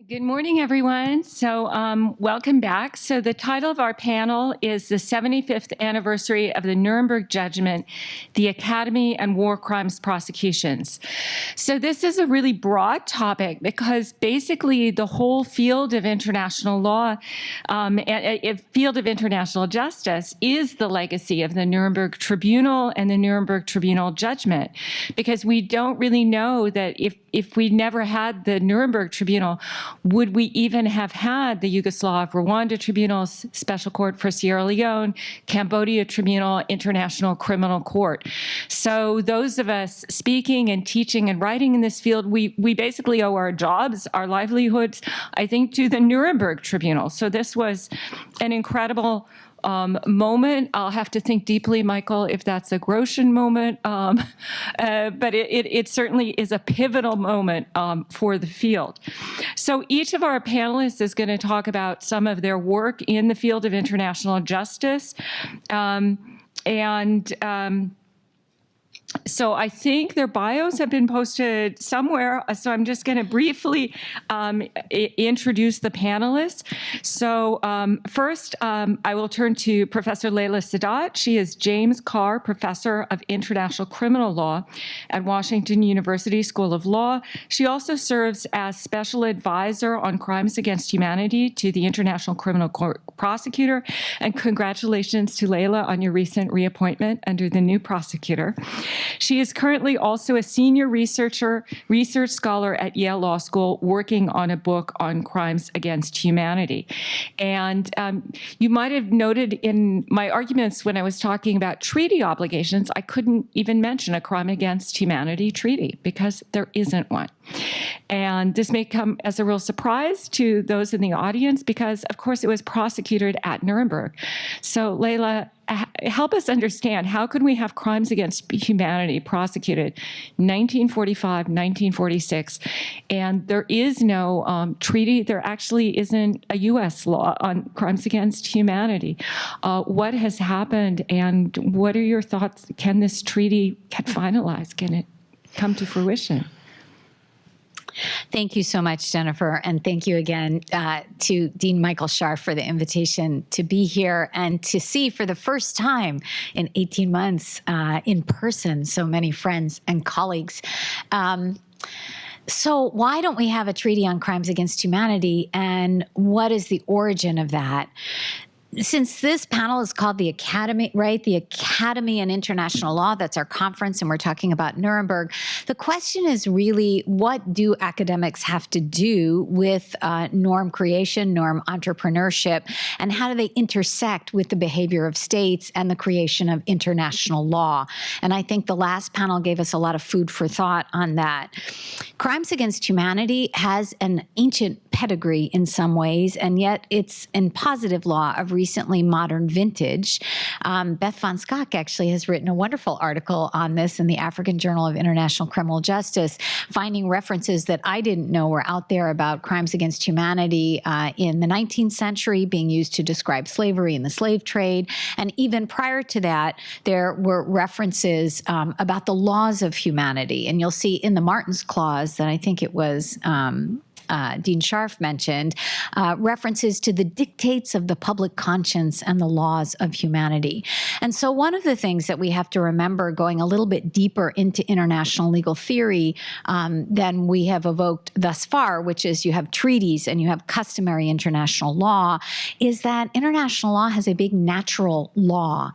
Good morning, everyone. So welcome back. So the title of our panel is the 75th anniversary of the Nuremberg judgment, the Academy and War Crimes Prosecutions. So this is a really broad topic because basically the whole field of international law, field of international justice is the legacy of the Nuremberg Tribunal and the Nuremberg Tribunal judgment, because we don't really know that if we never had the Nuremberg Tribunal, would we even have had the Yugoslav Rwanda Tribunals, Special Court for Sierra Leone, Cambodia Tribunal, International Criminal Court? So those of us speaking and teaching and writing in this field, we basically owe our jobs, our livelihoods, I think, to the Nuremberg Tribunal. So this was an incredible moment. I'll have to think deeply, Michael, if that's a Grotian moment, but it certainly is a pivotal moment for the field. So each of our panelists is going to talk about some of their work in the field of international justice. So I think their bios have been posted somewhere, so I'm just going to briefly introduce the panelists. So first, I will turn to Professor Leila Sadat. She is James Carr Professor of International Criminal Law at Washington University School of Law. She also serves as Special Advisor on Crimes Against Humanity to the International Criminal Court Prosecutor. And congratulations to Leila on your recent reappointment under the new prosecutor. She is currently also a senior research scholar at Yale Law School working on a book on crimes against humanity. And you might have noted in my arguments when I was talking about treaty obligations, I couldn't even mention a crime against humanity treaty because there isn't one. And this may come as a real surprise to those in the audience because, of course, it was prosecuted at Nuremberg. So, Leila, help us understand, how could we have crimes against humanity prosecuted 1945, 1946, and there is no treaty? There actually isn't a U.S. law on crimes against humanity. What has happened, and what are your thoughts? Can this treaty get finalized? Can it come to fruition? Thank you so much, Jennifer, and thank you again to Dean Michael Scharf for the invitation to be here and to see for the first time in 18 months in person so many friends and colleagues. So why don't we have a treaty on crimes against humanity, and what is the origin of that? Since this panel is called the Academy, right? The Academy in International Law, that's our conference, and we're talking about Nuremberg. The question is really, what do academics have to do with norm creation, norm entrepreneurship, and how do they intersect with the behavior of states and the creation of international law? And I think the last panel gave us a lot of food for thought on that. Crimes against humanity has an ancient pedigree in some ways, and yet it's in positive law of recently modern vintage. Beth von Schaack actually has written a wonderful article on this in the African Journal of International Criminal Justice, finding references that I didn't know were out there about crimes against humanity in the 19th century being used to describe slavery and the slave trade. And even prior to that, there were references about the laws of humanity. And you'll see in the Martens Clause that I think it was Dean Scharf mentioned, references to the dictates of the public conscience and the laws of humanity. And so one of the things that we have to remember, going a little bit deeper into international legal theory than we have evoked thus far, which is you have treaties and you have customary international law, is that international law has a big natural law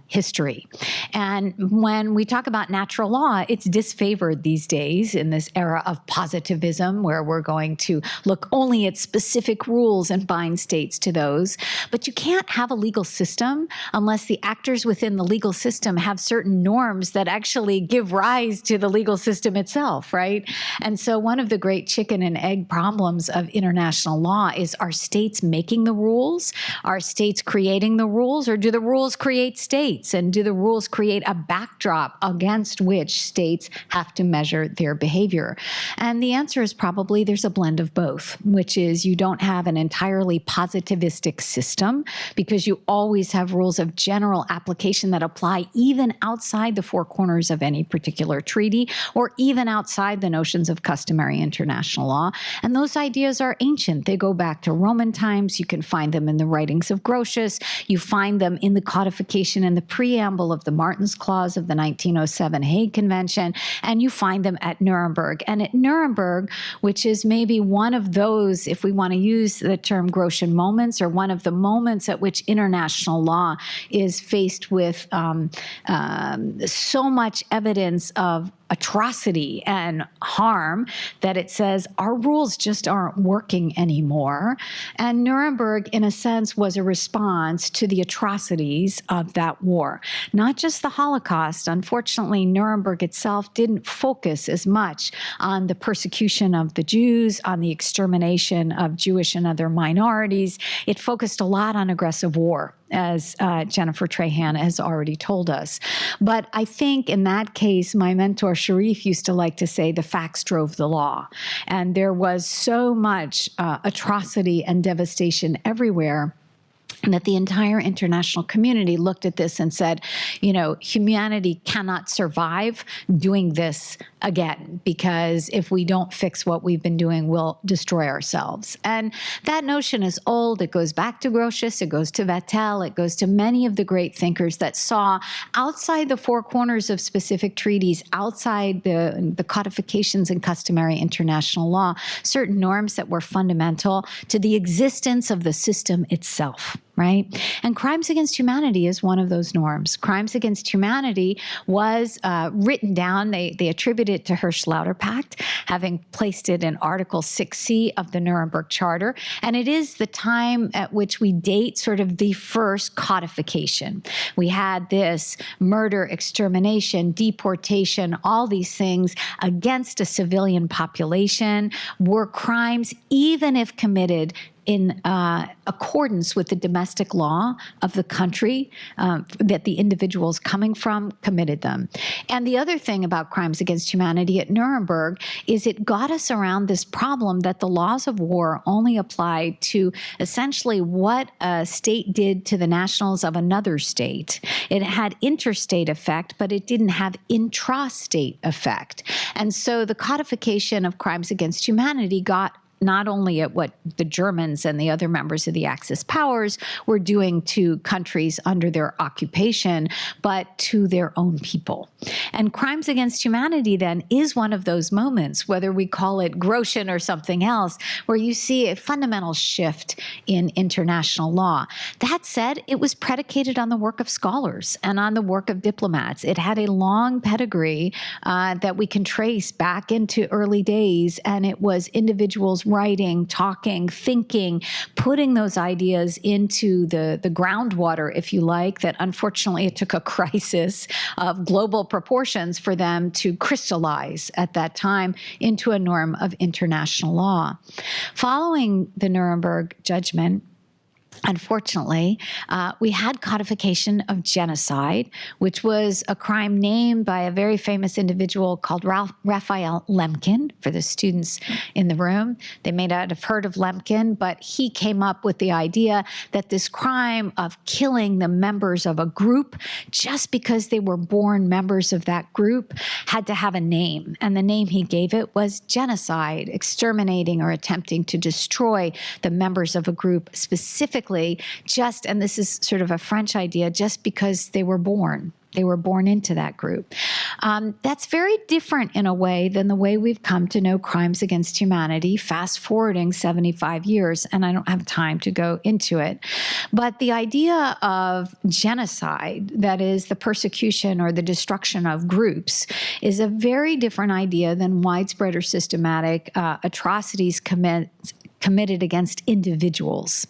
history. And when we talk about natural law, it's disfavored these days in this era of positivism, where we're going to look only at specific rules and bind states to those. But you can't have a legal system unless the actors within the legal system have certain norms that actually give rise to the legal system itself, right? And so one of the great chicken and egg problems of international law is, are states making the rules? Are states creating the rules? Or do the rules create create states? And do the rules create a backdrop against which states have to measure their behavior? And the answer is probably there's a blend of both, which is you don't have an entirely positivistic system because you always have rules of general application that apply even outside the four corners of any particular treaty or even outside the notions of customary international law. And those ideas are ancient. They go back to Roman times. You can find them in the writings of Grotius. You find them in the codification in the preamble of the Martens Clause of the 1907 Hague Convention, and you find them at Nuremberg. And at Nuremberg, which is maybe one of those, if we want to use the term Grotian moments, or one of the moments at which international law is faced with so much evidence of atrocity and harm that it says our rules just aren't working anymore. And Nuremberg, in a sense, was a response to the atrocities of that war. Not just the Holocaust. Unfortunately, Nuremberg itself didn't focus as much on the persecution of the Jews, on the extermination of Jewish and other minorities. It focused a lot on aggressive war, as Jennifer Trahan has already told us. But I think in that case, my mentor Sharif used to like to say the facts drove the law. And there was so much atrocity and devastation everywhere, and that the entire international community looked at this and said, you know, humanity cannot survive doing this again, because if we don't fix what we've been doing, we'll destroy ourselves. And that notion is old. It goes back to Grotius, it goes to Vattel, it goes to many of the great thinkers that saw outside the four corners of specific treaties, outside the codifications and customary international law, certain norms that were fundamental to the existence of the system itself. Right? And crimes against humanity is one of those norms. Crimes against humanity was written down. They attribute it to Hirsch-Lauder Pact, having placed it in Article 6C of the Nuremberg Charter. And it is the time at which we date sort of the first codification. We had this murder, extermination, deportation, all these things against a civilian population were crimes, even if committed in accordance with the domestic law of the country that the individuals coming from committed them. And the other thing about crimes against humanity at Nuremberg is it got us around this problem that the laws of war only applied to essentially what a state did to the nationals of another state. It had interstate effect, but it didn't have intrastate effect. And so the codification of crimes against humanity got not only at what the Germans and the other members of the Axis powers were doing to countries under their occupation, but to their own people. And crimes against humanity then is one of those moments, whether we call it Grotian or something else, where you see a fundamental shift in international law. That said, it was predicated on the work of scholars and on the work of diplomats. It had a long pedigree that we can trace back into early days, and it was individuals writing, talking, thinking, putting those ideas into the groundwater, if you like, that unfortunately it took a crisis of global proportions for them to crystallize at that time into a norm of international law. Following the Nuremberg judgment, unfortunately, we had codification of genocide, which was a crime named by a very famous individual called Raphael Lemkin. For the students in the room, they may not have heard of Lemkin, but he came up with the idea that this crime of killing the members of a group just because they were born members of that group had to have a name. And the name he gave it was genocide, exterminating or attempting to destroy the members of a group specifically just, and this is sort of a French idea, just because they were born. They were born into that group. That's very different in a way than the way we've come to know crimes against humanity, fast forwarding 75 years, and I don't have time to go into it. But the idea of genocide, that is the persecution or the destruction of groups, is a very different idea than widespread or systematic atrocities committed against individuals.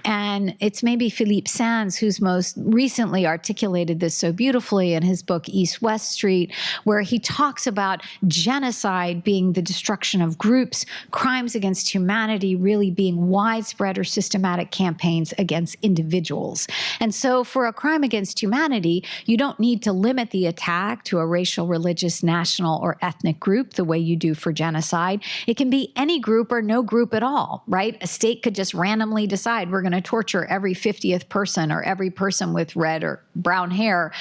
And it's maybe Philippe Sands who's most recently articulated this so beautifully in his book East-West Street, right? Where he talks about genocide being the destruction of groups, crimes against humanity really being widespread or systematic campaigns against individuals. And so for a crime against humanity, you don't need to limit the attack to a racial, religious, national, or ethnic group the way you do for genocide. It can be any group or no group at all, right? A state could just randomly decide we're going to torture every 50th person or every person with red or brown hair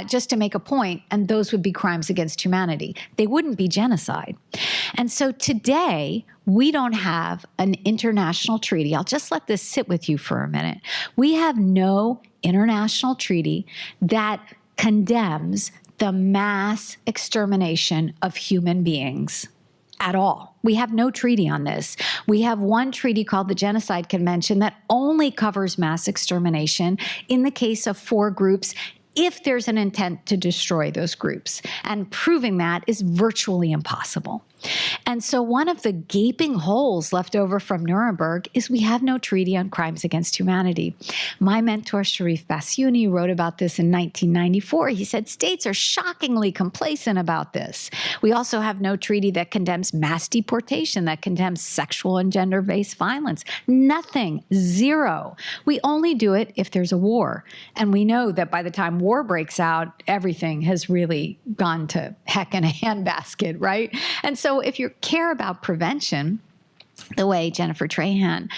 just to make a point, and those would be crimes against humanity. They wouldn't be genocide. And so today, we don't have an international treaty. I'll just let this sit with you for a minute. We have no international treaty that condemns the mass extermination of human beings at all. We have no treaty on this. We have one treaty called the Genocide Convention that only covers mass extermination in the case of 4 groups if there's an intent to destroy those groups. And proving that is virtually impossible. And so one of the gaping holes left over from Nuremberg is we have no treaty on crimes against humanity. My mentor, Sharif Bassiouni, wrote about this in 1994. He said, states are shockingly complacent about this. We also have no treaty that condemns mass deportation, that condemns sexual and gender-based violence. Nothing, zero. We only do it if there's a war. And we know that by the time war breaks out, everything has really gone to heck in a handbasket, right? And so if you care about prevention, the way Jennifer Trahan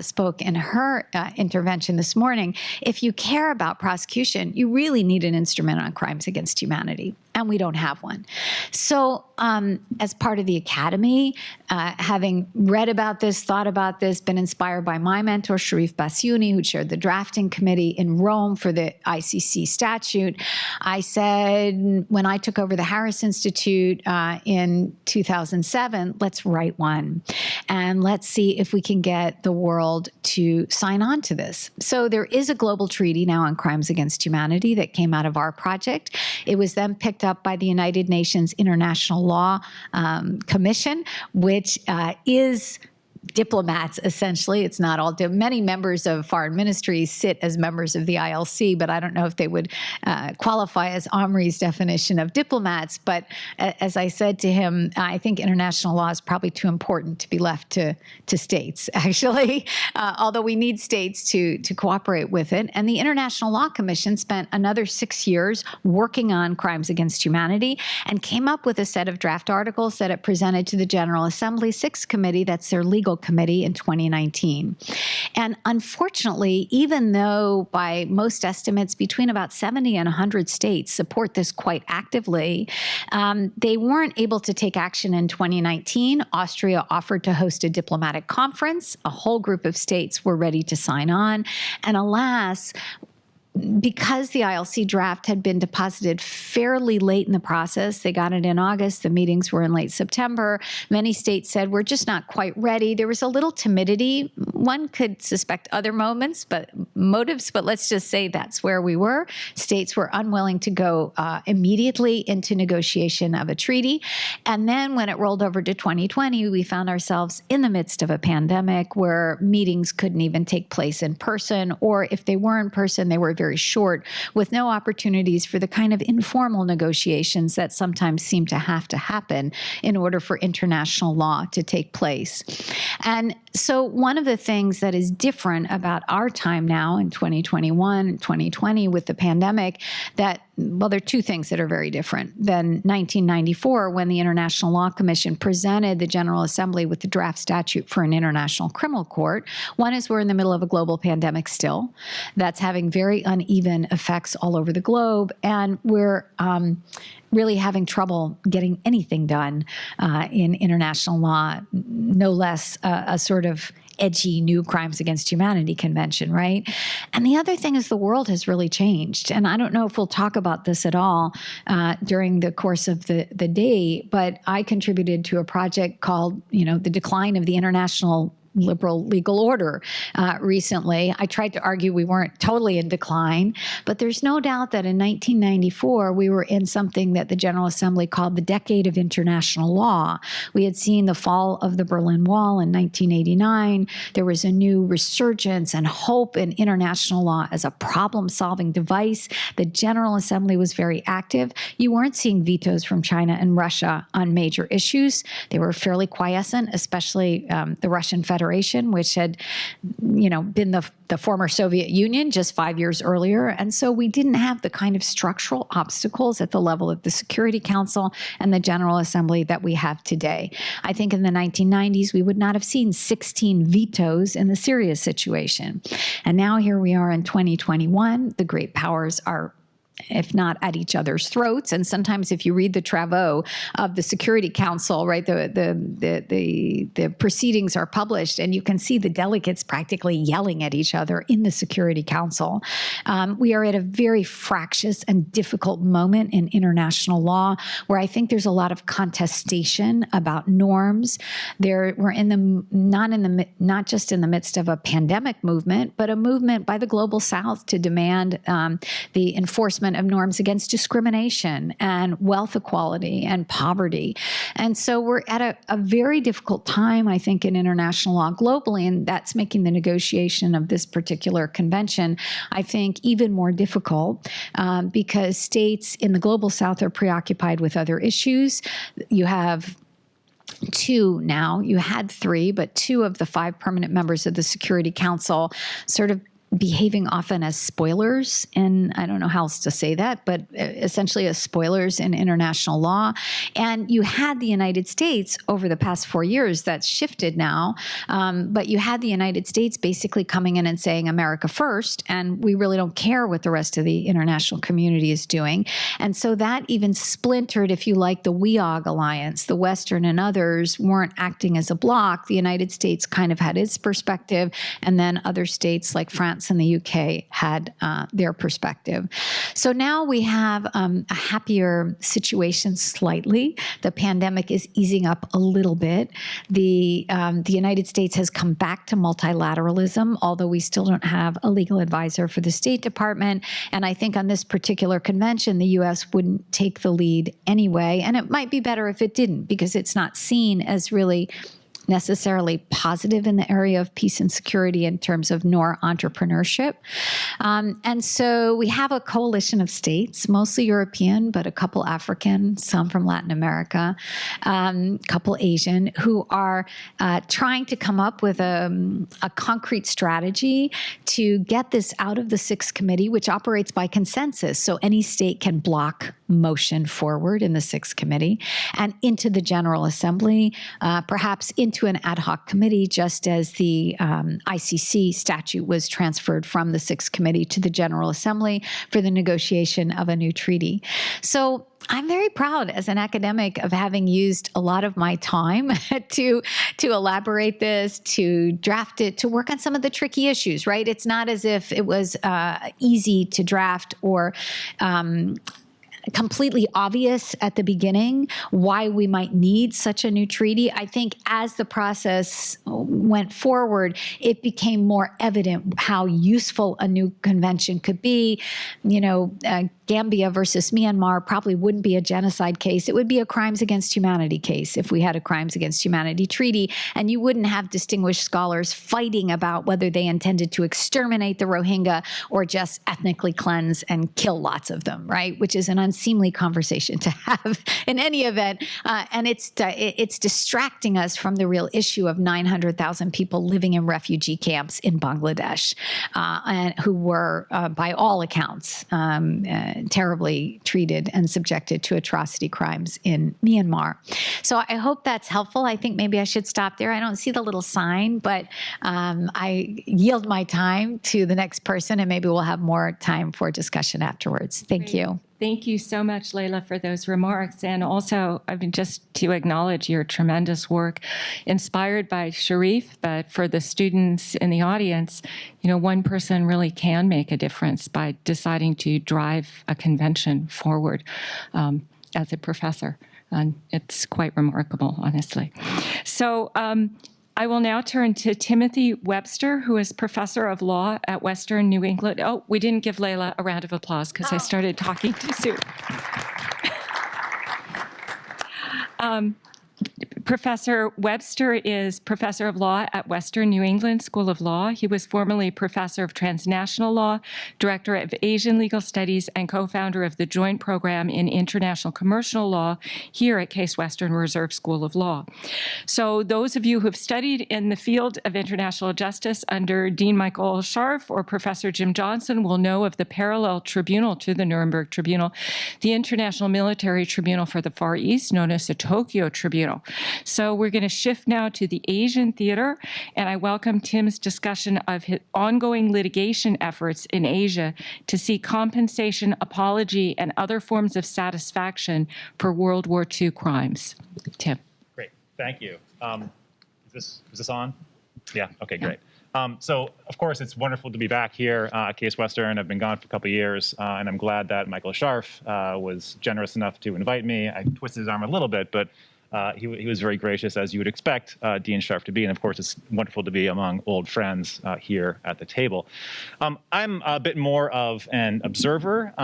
spoke in her intervention this morning, if you care about prosecution, you really need an instrument on crimes against humanity. And we don't have one. So as part of the Academy, having read about this, thought about this, been inspired by my mentor, Sharif Bassiouni, who chaired the drafting committee in Rome for the ICC statute, I said, when I took over the Harris Institute in 2007, let's write one. And let's see if we can get the world to sign on to this. So there is a global treaty now on crimes against humanity that came out of our project. It was then picked up by the United Nations International Law Commission, which is diplomats, essentially. It's not all. Many members of foreign ministries sit as members of the ILC, but I don't know if they would qualify as Omri's definition of diplomats. But as I said to him, I think international law is probably too important to be left to states, actually, although we need states to cooperate with it. And the International Law Commission spent another 6 years working on crimes against humanity and came up with a set of draft articles that it presented to the General Assembly 6 Committee, that's their legal committee, in 2019. And unfortunately, even though by most estimates between about 70 and 100 states support this quite actively, they weren't able to take action in 2019. Austria offered to host a diplomatic conference. A whole group of states were ready to sign on. And alas, because the ILC draft had been deposited fairly late in the process, they got it in August, the meetings were in late September, many states said, we're just not quite ready. There was a little timidity. One could suspect other motives, but let's just say that's where we were. States were unwilling to go immediately into negotiation of a treaty. And then when it rolled over to 2020, we found ourselves in the midst of a pandemic where meetings couldn't even take place in person, or if they were in person, they were very short, with no opportunities for the kind of informal negotiations that sometimes seem to happen in order for international law to take place. And so one of the things that is different about our time now in 2021 and 2020 with the pandemic, that, well, there are two things that are very different than 1994, when the International Law Commission presented the General Assembly with the draft statute for an international criminal court. One is we're in the middle of a global pandemic still that's having very uneven effects all over the globe, and we're really having trouble getting anything done in international law, no less a sort of edgy new crimes against humanity convention, right? And the other thing is the world has really changed. And I don't know if we'll talk about this at all during the course of the day, but I contributed to a project called, The Decline of the International liberal legal order recently. I tried to argue we weren't totally in decline, but there's no doubt that in 1994, we were in something that the General Assembly called the decade of international law. We had seen the fall of the Berlin Wall in 1989. There was a new resurgence and hope in international law as a problem-solving device. The General Assembly was very active. You weren't seeing vetoes from China and Russia on major issues. They were fairly quiescent, especially the Russian Federation, which had, been the former Soviet Union just 5 years earlier. And so we didn't have the kind of structural obstacles at the level of the Security Council and the General Assembly that we have today. I think in the 1990s, we would not have seen 16 vetoes in the Syria situation. And now here we are in 2021. The great powers are, if not at each other's throats. And sometimes if you read the travaux of the Security Council, right, the proceedings are published and you can see the delegates practically yelling at each other in the Security Council. We are at a very fractious and difficult moment in international law where I think there's a lot of contestation about norms. We're not just in the midst of a pandemic movement, but a movement by the global South to demand the enforcement of norms against discrimination and wealth equality and poverty. And so we're at a very difficult time, I think, in international law globally, and that's making the negotiation of this particular convention, I think, even more difficult because states in the global South are preoccupied with other issues. You have two now. You had three, but two of the 5 permanent members of the Security Council sort of behaving often as spoilers, and I don't know how else to say that, but essentially as spoilers in international law. And you had the United States over the past 4 years, that's shifted now, but you had the United States basically coming in and saying America first, and we really don't care what the rest of the international community is doing. And so that even splintered, if you like, the WEOG alliance. The Western and others weren't acting as a bloc. The United States kind of had its perspective, and then other states like France and the UK had their perspective. So now we have a happier situation slightly. The pandemic is easing up a little bit. The United States has come back to multilateralism, although we still don't have a legal advisor for the State Department. And I think on this particular convention, the U.S. wouldn't take the lead anyway. And it might be better if it didn't, because it's not seen as really necessarily positive in the area of peace and security in terms of nor entrepreneurship. And so we have a coalition of states, mostly European, but a couple African, some from Latin America, a couple Asian, who are trying to come up with a concrete strategy to get this out of the Sixth Committee, which operates by consensus. So any state can block motion forward in the Sixth Committee and into the General Assembly, perhaps into an ad hoc committee, just as the ICC statute was transferred from the Sixth Committee to the General Assembly for the negotiation of a new treaty. So I'm very proud as an academic of having used a lot of my time to elaborate this, to draft it, to work on some of the tricky issues, right? It's not as if it was easy to draft or completely obvious at the beginning why we might need such a new treaty. I think as the process went forward, it became more evident how useful a new convention could be. Gambia versus Myanmar probably wouldn't be a genocide case. It would be a crimes against humanity case if we had a crimes against humanity treaty, and you wouldn't have distinguished scholars fighting about whether they intended to exterminate the Rohingya or just ethnically cleanse and kill lots of them, right? Which is an unseemly conversation to have in any event. And it's distracting us from the real issue of 900,000 people living in refugee camps in Bangladesh, and who were, by all accounts, terribly treated and subjected to atrocity crimes in Myanmar. So I hope that's helpful. I think maybe I should stop there. I don't see the little sign, but I yield my time to the next person, and maybe we'll have more time for discussion afterwards. Thank you. Thank you so much, Leila, for those remarks. And also, just to acknowledge your tremendous work, inspired by Sharif, but for the students in the audience, one person really can make a difference by deciding to drive a convention forward as a professor. And it's quite remarkable, honestly. So I will now turn to Timothy Webster, who is professor of law at Western New England. Oh, we didn't give Leila a round of applause because I started talking too soon. Professor Webster is professor of law at Western New England School of Law. He was formerly professor of transnational law, director of Asian legal studies, and co-founder of the joint program in international commercial law here at Case Western Reserve School of Law. So those of you who have studied in the field of international justice under Dean Michael Scharf or Professor Jim Johnson will know of the parallel tribunal to the Nuremberg Tribunal, the International Military Tribunal for the Far East, known as the Tokyo Tribunal. So we're going to shift now to the Asian theater, and I welcome Tim's discussion of his ongoing litigation efforts in Asia to seek compensation, apology, and other forms of satisfaction for World War II crimes. Tim. Great, thank you. Is this on? Yeah, okay, great. So, of course, it's wonderful to be back here at Case Western. I've been gone for a couple of years, and I'm glad that Michael Scharf was generous enough to invite me. I twisted his arm a little bit, but he was very gracious, as you would expect Dean Scharf to be. And of course, it's wonderful to be among old friends here at the table. I'm a bit more of an observer.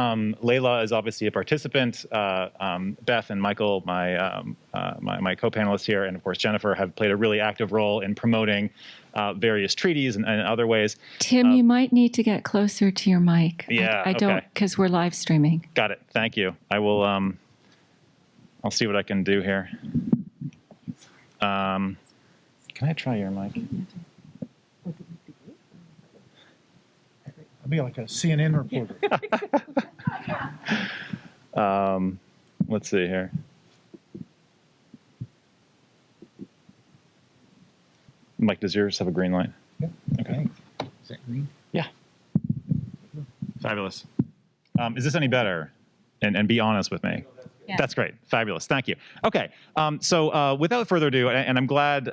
Leila is obviously a participant. Beth and Michael, my co-panelists here, and of course, Jennifer, have played a really active role in promoting various treaties and other ways. Tim, you might need to get closer to your mic. Yeah, I don't, because we're live streaming. Got it. Thank you. I will. I'll see what I can do here. Can I try your mic? I'll be like a CNN reporter. Let's see here. Mike, does yours have a green light? Yeah. Okay. Is that green? Yeah. Fabulous. Is this any better? And be honest with me. Yeah. That's great. Fabulous. Thank you. Okay. So without further ado, and I'm glad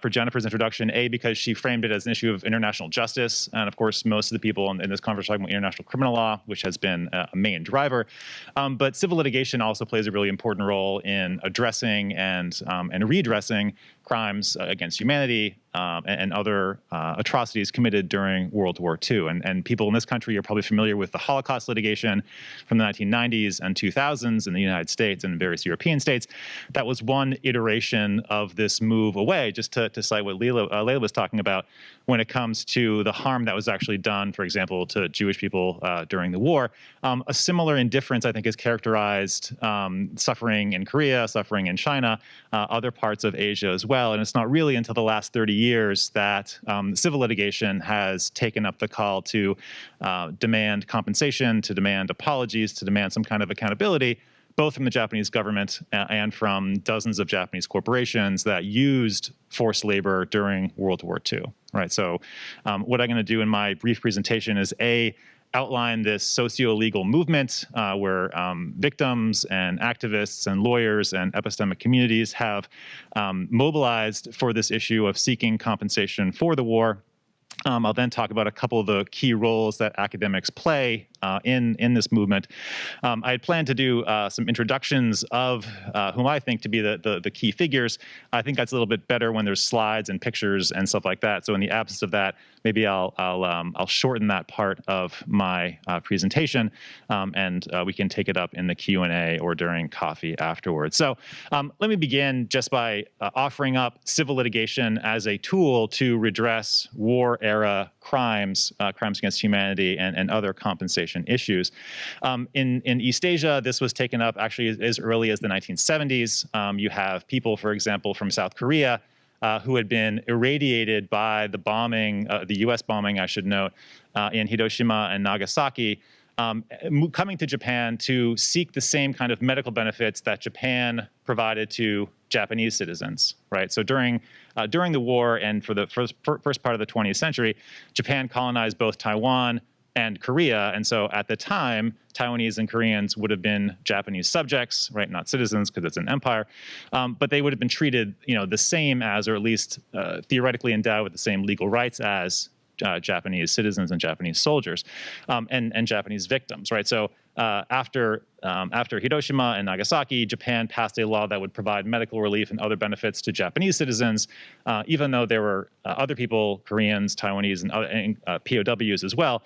for Jennifer's introduction, because she framed it as an issue of international justice. And of course, most of the people in this conference are talking about international criminal law, which has been a main driver. But civil litigation also plays a really important role in addressing and redressing crimes against humanity and other atrocities committed during World War II. And people in this country are probably familiar with the Holocaust litigation from the 1990s and 2000s in the United States and various European states. That was one iteration of this move away, just to cite what Leila was talking about, when it comes to the harm that was actually done, for example, to Jewish people during the war. A similar indifference, I think, is characterized suffering in Korea, suffering in China, other parts of Asia as well. And it's not really until the last 30 years that civil litigation has taken up the call to demand compensation, to demand apologies, to demand some kind of accountability, both from the Japanese government and from dozens of Japanese corporations that used forced labor during World War II. Right. So what I'm going to do in my brief presentation is outline this socio-legal movement where victims and activists and lawyers and epistemic communities have mobilized for this issue of seeking compensation for the war. I'll then talk about a couple of the key roles that academics play in this movement. I had planned to do some introductions of whom I think to be the key figures. I think that's a little bit better when there's slides and pictures and stuff like that. So in the absence of that, maybe I'll shorten that part of my presentation, and we can take it up in the Q&A or during coffee afterwards. So let me begin just by offering up civil litigation as a tool to redress war-era crimes, crimes against humanity, and other compensation issues. In East Asia, this was taken up actually as early as the 1970s. You have people, for example, from South Korea who had been irradiated by the bombing, the U.S. bombing, I should note, in Hiroshima and Nagasaki, coming to Japan to seek the same kind of medical benefits that Japan provided to Japanese citizens, right? So during the war and for the first part of the 20th century, Japan colonized both Taiwan and Korea. And so at the time, Taiwanese and Koreans would have been Japanese subjects, right? Not citizens, because it's an empire. But they would have been treated, the same as, or at least theoretically endowed with the same legal rights as Japanese citizens and Japanese soldiers and Japanese victims, right? So after after Hiroshima and Nagasaki, Japan passed a law that would provide medical relief and other benefits to Japanese citizens, even though there were other people, Koreans, Taiwanese, and POWs as well,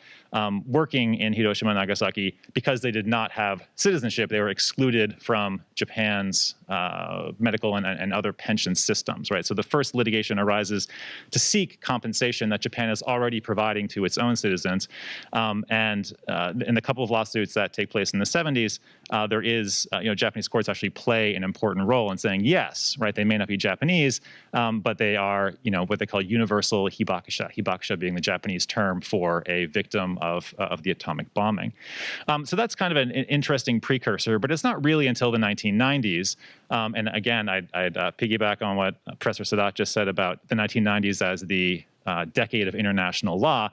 working in Hiroshima and Nagasaki. Because they did not have citizenship, they were excluded from Japan's medical and other pension systems, right? So the first litigation arises to seek compensation that Japan is already providing to its own citizens. And in the couple of lawsuits that take place in the 70s, there is, Japanese courts actually play an important role in saying, yes, right, they may not be Japanese, but they are, what they call universal hibakusha, hibakusha being the Japanese term for a victim of the atomic bombing. So that's kind of an interesting precursor, but it's not really until the 1990s. And again, I'd piggyback on what Professor Sadat just said about the 1990s as the decade of international law.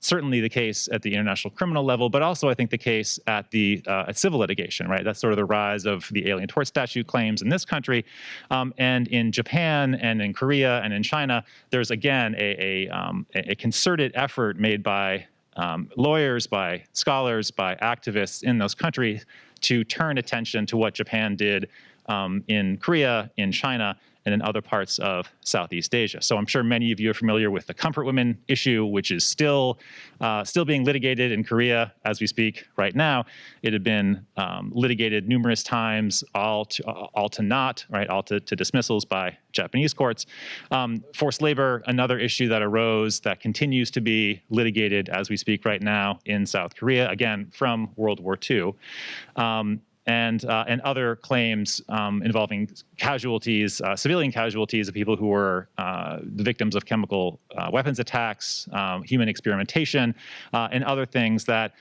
Certainly the case at the international criminal level, but also I think the case at the civil litigation, right? That's sort of the rise of the Alien Tort Statute claims in this country. And in Japan and in Korea and in China, there's again a concerted effort made by lawyers, by scholars, by activists in those countries to turn attention to what Japan did in Korea, in China, and in other parts of Southeast Asia. So I'm sure many of you are familiar with the comfort women issue, which is still being litigated in Korea as we speak right now. It had been litigated numerous times, all to naught, right, all to dismissals by Japanese courts. Forced labor, another issue that arose that continues to be litigated as we speak right now in South Korea, again, from World War II. And other claims involving casualties, civilian casualties of people who were the victims of chemical weapons attacks, human experimentation, and other things that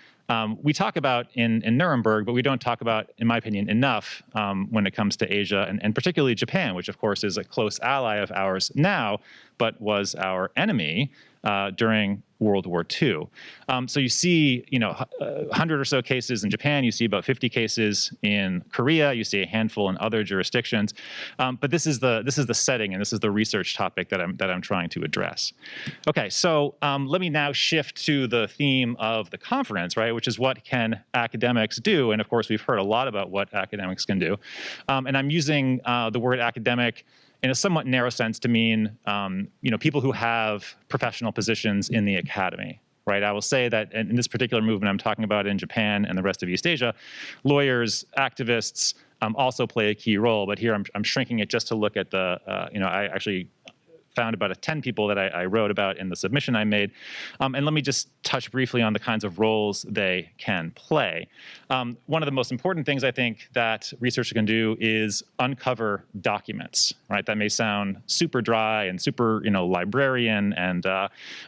we talk about in Nuremberg, but we don't talk about, in my opinion, enough when it comes to Asia, and particularly Japan, which of course is a close ally of ours now, but was our enemy during World War II. So you see, 100 or so cases in Japan. You see about 50 cases in Korea. You see a handful in other jurisdictions. But this is the setting, and this is the research topic that I'm trying to address. Okay, so let me now shift to the theme of the conference, right? Which is what can academics do? And of course, we've heard a lot about what academics can do. And I'm using the word academic in a somewhat narrow sense to mean, people who have professional positions in the academy, right? I will say that in this particular movement I'm talking about in Japan and the rest of East Asia, lawyers, activists also play a key role. But here I'm shrinking it just to look at the, I actually found about 10 people that I wrote about in the submission I made. And let me just touch briefly on the kinds of roles they can play. One of the most important things I think that researchers can do is uncover documents, right? That may sound super dry and super, librarian and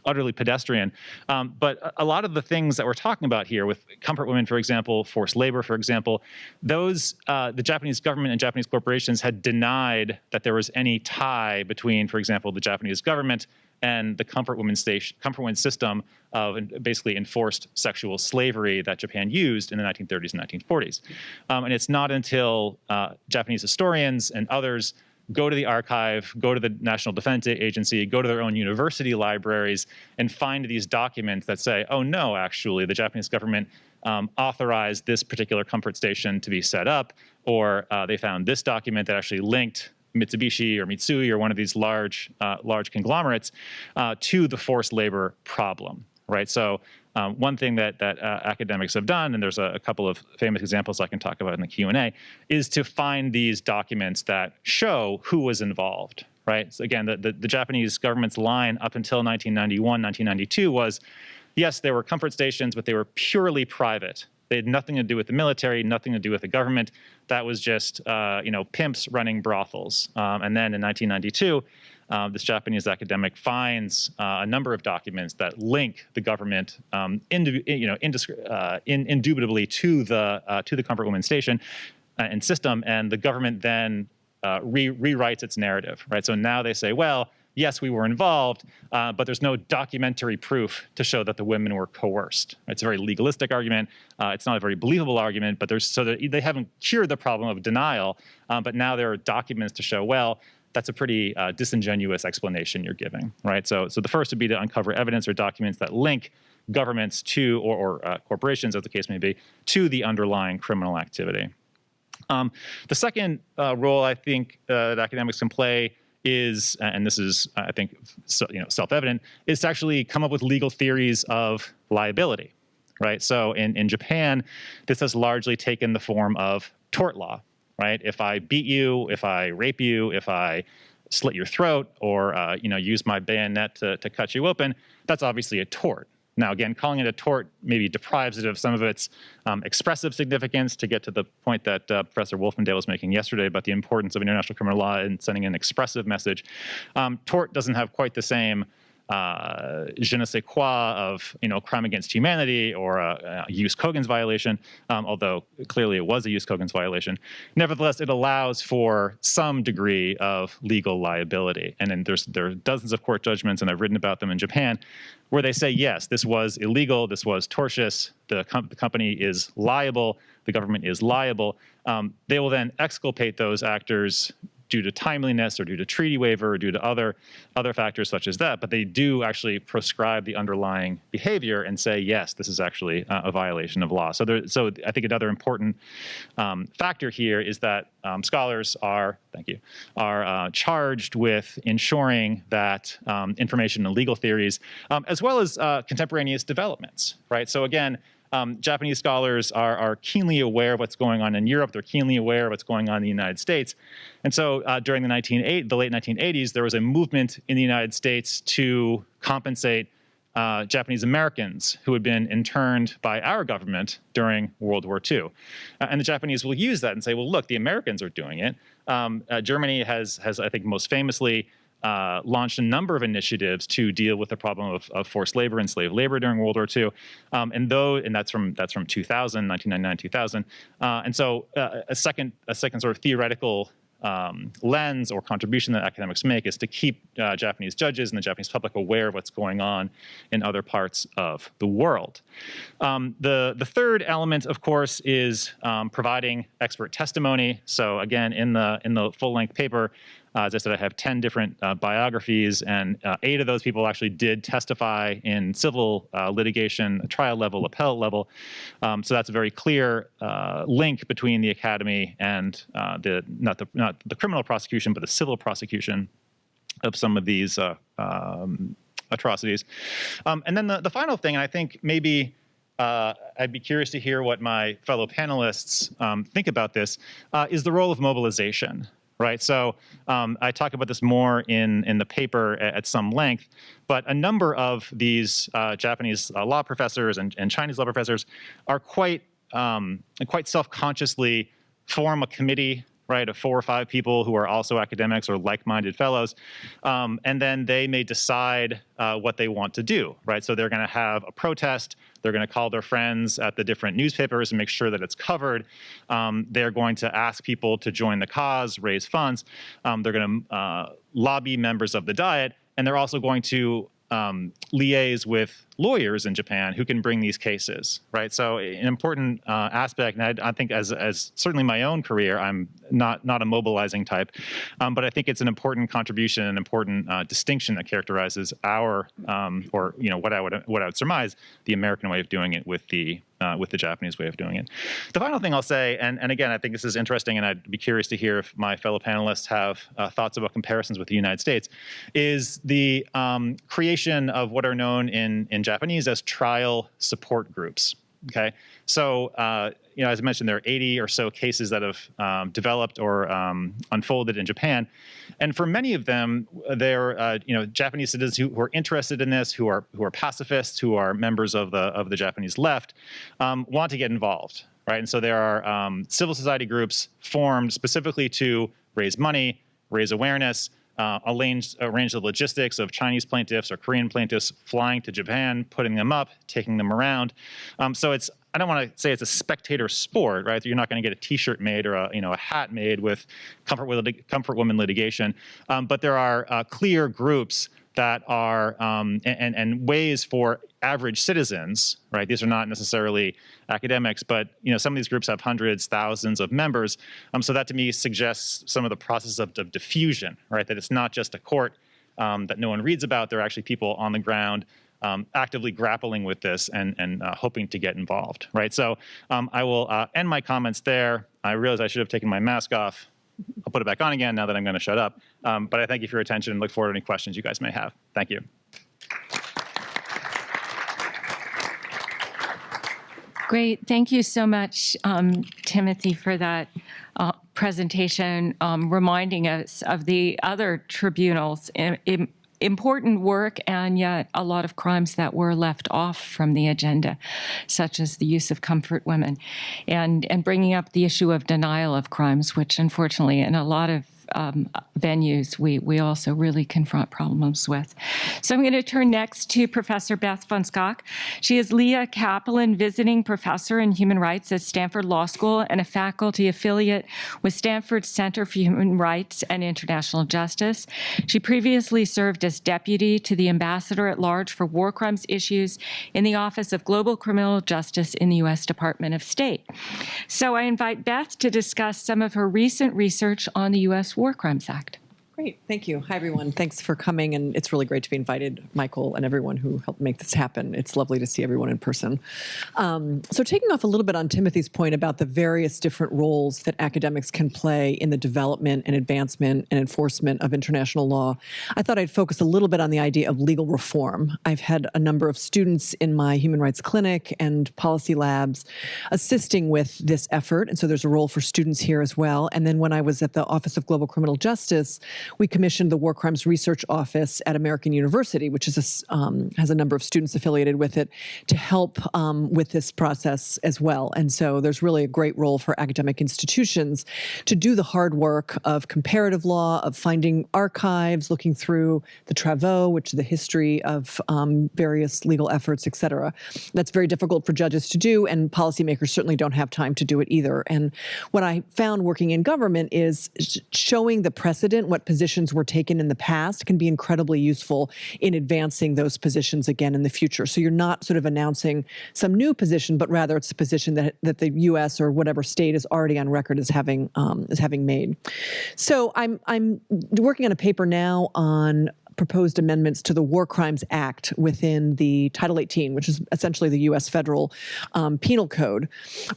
utterly pedestrian. But a lot of the things that we're talking about here with comfort women, for example, forced labor, for example, those, the Japanese government and Japanese corporations had denied that there was any tie between, for example, the Japanese government and the comfort women system of basically enforced sexual slavery that Japan used in the 1930s and 1940s. And it's not until Japanese historians and others go to the archive, go to the National Defense Agency, go to their own university libraries, and find these documents that say, oh no, actually, the Japanese government authorized this particular comfort station to be set up, or they found this document that actually linked Mitsubishi or Mitsui or one of these large conglomerates to the forced labor problem, right? So one thing that academics have done, and there's a couple of famous examples I can talk about in the Q&A, is to find these documents that show who was involved, right? So again, the Japanese government's line up until 1991, 1992 was, yes, there were comfort stations, but they were purely private. They had nothing to do with the military, nothing to do with the government. That was just, pimps running brothels. And then in 1992, this Japanese academic finds a number of documents that link the government indubitably to the comfort women station and system, and the government then rewrites its narrative, right? So now they say, well, yes, we were involved, but there's no documentary proof to show that the women were coerced. It's a very legalistic argument. It's not a very believable argument, but they haven't cured the problem of denial, but now there are documents to show, well, that's a pretty disingenuous explanation you're giving, right? So the first would be to uncover evidence or documents that link governments to, or corporations, as the case may be, to the underlying criminal activity. The second role I think that academics can play is, and this is, I think, self-evident, is to actually come up with legal theories of liability, right? So in Japan, this has largely taken the form of tort law, right? If I beat you, if I rape you, if I slit your throat, or use my bayonet to cut you open, that's obviously a tort. Now, again, calling it a tort maybe deprives it of some of its expressive significance, to get to the point that Professor Wolfendale was making yesterday about the importance of international criminal law in sending an expressive message. Tort doesn't have quite the same je ne sais quoi of crime against humanity or a jus cogens violation, although clearly it was a jus cogens violation. Nevertheless, it allows for some degree of legal liability. And then there are dozens of court judgments, and I've written about them in Japan, where they say, yes, this was illegal, this was tortious, the company is liable, the government is liable. They will then exculpate those actors due to timeliness or due to treaty waiver or due to other factors such as that, but they do actually proscribe the underlying behavior and say, yes, this is actually a violation of law. So I think another important factor here is that scholars are, charged with ensuring that information and legal theories, as well as contemporaneous developments, right? So again, Japanese scholars are keenly aware of what's going on in Europe. They're keenly aware of what's going on in the United States. And so during the late 1980s, there was a movement in the United States to compensate Japanese Americans who had been interned by our government during World War II. And the Japanese will use that and say, well, look, the Americans are doing it. Germany has, I think, most famously launched a number of initiatives to deal with the problem of forced labor and slave labor during World War II, and that's from 2000, 1999, 2000, and so a second sort of theoretical lens or contribution that academics make is to keep Japanese judges and the Japanese public aware of what's going on in other parts of the world. The third element, of course, is providing expert testimony. So again, in the full-length paper, as I said, I have 10 different biographies, and 8 of those people actually did testify in civil litigation, trial level, appellate level. So that's a very clear link between the academy and not the criminal prosecution, but the civil prosecution of some of these atrocities. And then the final thing, and I think maybe I'd be curious to hear what my fellow panelists think about this, is the role of mobilization. Right, so I talk about this more in the paper at some length, but a number of these Japanese law professors and Chinese law professors are quite self-consciously form a committee, right, of 4 or 5 people who are also academics or like-minded fellows, and then they may decide what they want to do, right? So they're going to have a protest. They're going to call their friends at the different newspapers and make sure that it's covered. They're going to ask people to join the cause, raise funds. They're going to lobby members of the Diet, and they're also going to liaise with lawyers in Japan who can bring these cases, right? So an important aspect, and I think as certainly my own career, I'm not a mobilizing type, but I think it's an important contribution, an important distinction that characterizes our, or what I would surmise, the American way of doing it with the Japanese way of doing it. The final thing I'll say, and again, I think this is interesting, and I'd be curious to hear if my fellow panelists have thoughts about comparisons with the United States, is the creation of what are known in Japanese as trial support groups. Okay, so as I mentioned, there are 80 or so cases that have developed or unfolded in Japan, and for many of them, they're Japanese citizens who are interested in this, who are pacifists, who are members of the Japanese left, want to get involved, right? And so there are civil society groups formed specifically to raise money, raise awareness, arrange the logistics of Chinese plaintiffs or Korean plaintiffs flying to Japan, putting them up, taking them around. So I don't want to say it's a spectator sport, right? You're not going to get a T-shirt made or a hat made with comfort women litigation, but there are clear groups that are and ways for average citizens, right? These are not necessarily academics, but some of these groups have hundreds, thousands of members. So that to me suggests some of the process of diffusion, right? That it's not just a court that no one reads about. There are actually people on the ground actively grappling with this and hoping to get involved, right? So I will end my comments there. I realize I should have taken my mask off. I'll put it back on again now that I'm going to shut up. But I thank you for your attention and look forward to any questions you guys may have. Thank you. Great. Thank you so much, Timothy, for that presentation, reminding us of the other tribunals, important work, and yet a lot of crimes that were left off from the agenda, such as the use of comfort women, and bringing up the issue of denial of crimes, which unfortunately in a lot of venues we also really confront problems with. So I'm going to turn next to Professor Beth von Schaack. She is Leah Kaplan Visiting Professor in Human Rights at Stanford Law School and a faculty affiliate with Stanford Center for Human Rights and International Justice. She previously served as Deputy to the Ambassador at Large for War Crimes Issues in the Office of Global Criminal Justice in the U.S. Department of State. So I invite Beth to discuss some of her recent research on the U.S. War Crimes Act. Great. Thank you. Hi, everyone. Thanks for coming. And it's really great to be invited, Michael, and everyone who helped make this happen. It's lovely to see everyone in person. So taking off a little bit on Timothy's point about the various different roles that academics can play in the development and advancement and enforcement of international law, I thought I'd focus a little bit on the idea of legal reform. I've had a number of students in my human rights clinic and policy labs assisting with this effort. And so there's a role for students here as well. And then when I was at the Office of Global Criminal Justice, we commissioned the War Crimes Research Office at American University, which is has a number of students affiliated with it, to help with this process as well. And so there's really a great role for academic institutions to do the hard work of comparative law, of finding archives, looking through the travaux, which is the history of various legal efforts, et cetera. That's very difficult for judges to do, and policymakers certainly don't have time to do it either. And what I found working in government is showing the precedent, what positions were taken in the past, can be incredibly useful in advancing those positions again in the future. So you're not sort of announcing some new position, but rather it's a position that the U.S. or whatever state is already on record as having made. So I'm working on a paper now on proposed amendments to the War Crimes Act within the Title 18, which is essentially the U.S. federal penal code.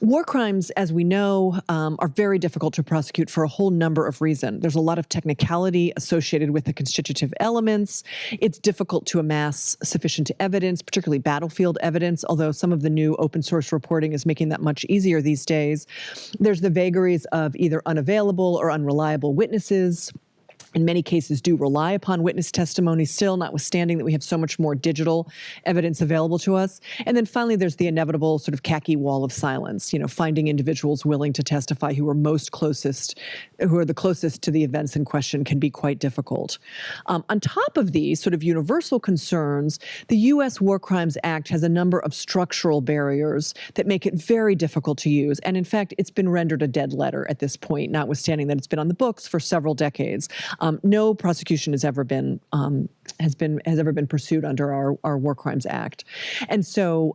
War crimes, as we know, are very difficult to prosecute for a whole number of reasons. There's a lot of technicality associated with the constitutive elements. It's difficult to amass sufficient evidence, particularly battlefield evidence, although some of the new open source reporting is making that much easier these days. There's the vagaries of either unavailable or unreliable witnesses. In many cases do rely upon witness testimony still, notwithstanding that we have so much more digital evidence available to us. And then finally, there's the inevitable sort of khaki wall of silence, finding individuals willing to testify who are the closest to the events in question can be quite difficult. On top of these sort of universal concerns, the U.S. War Crimes Act has a number of structural barriers that make it very difficult to use. And in fact, it's been rendered a dead letter at this point, notwithstanding that it's been on the books for several decades. No prosecution has ever been pursued under our War Crimes Act, and so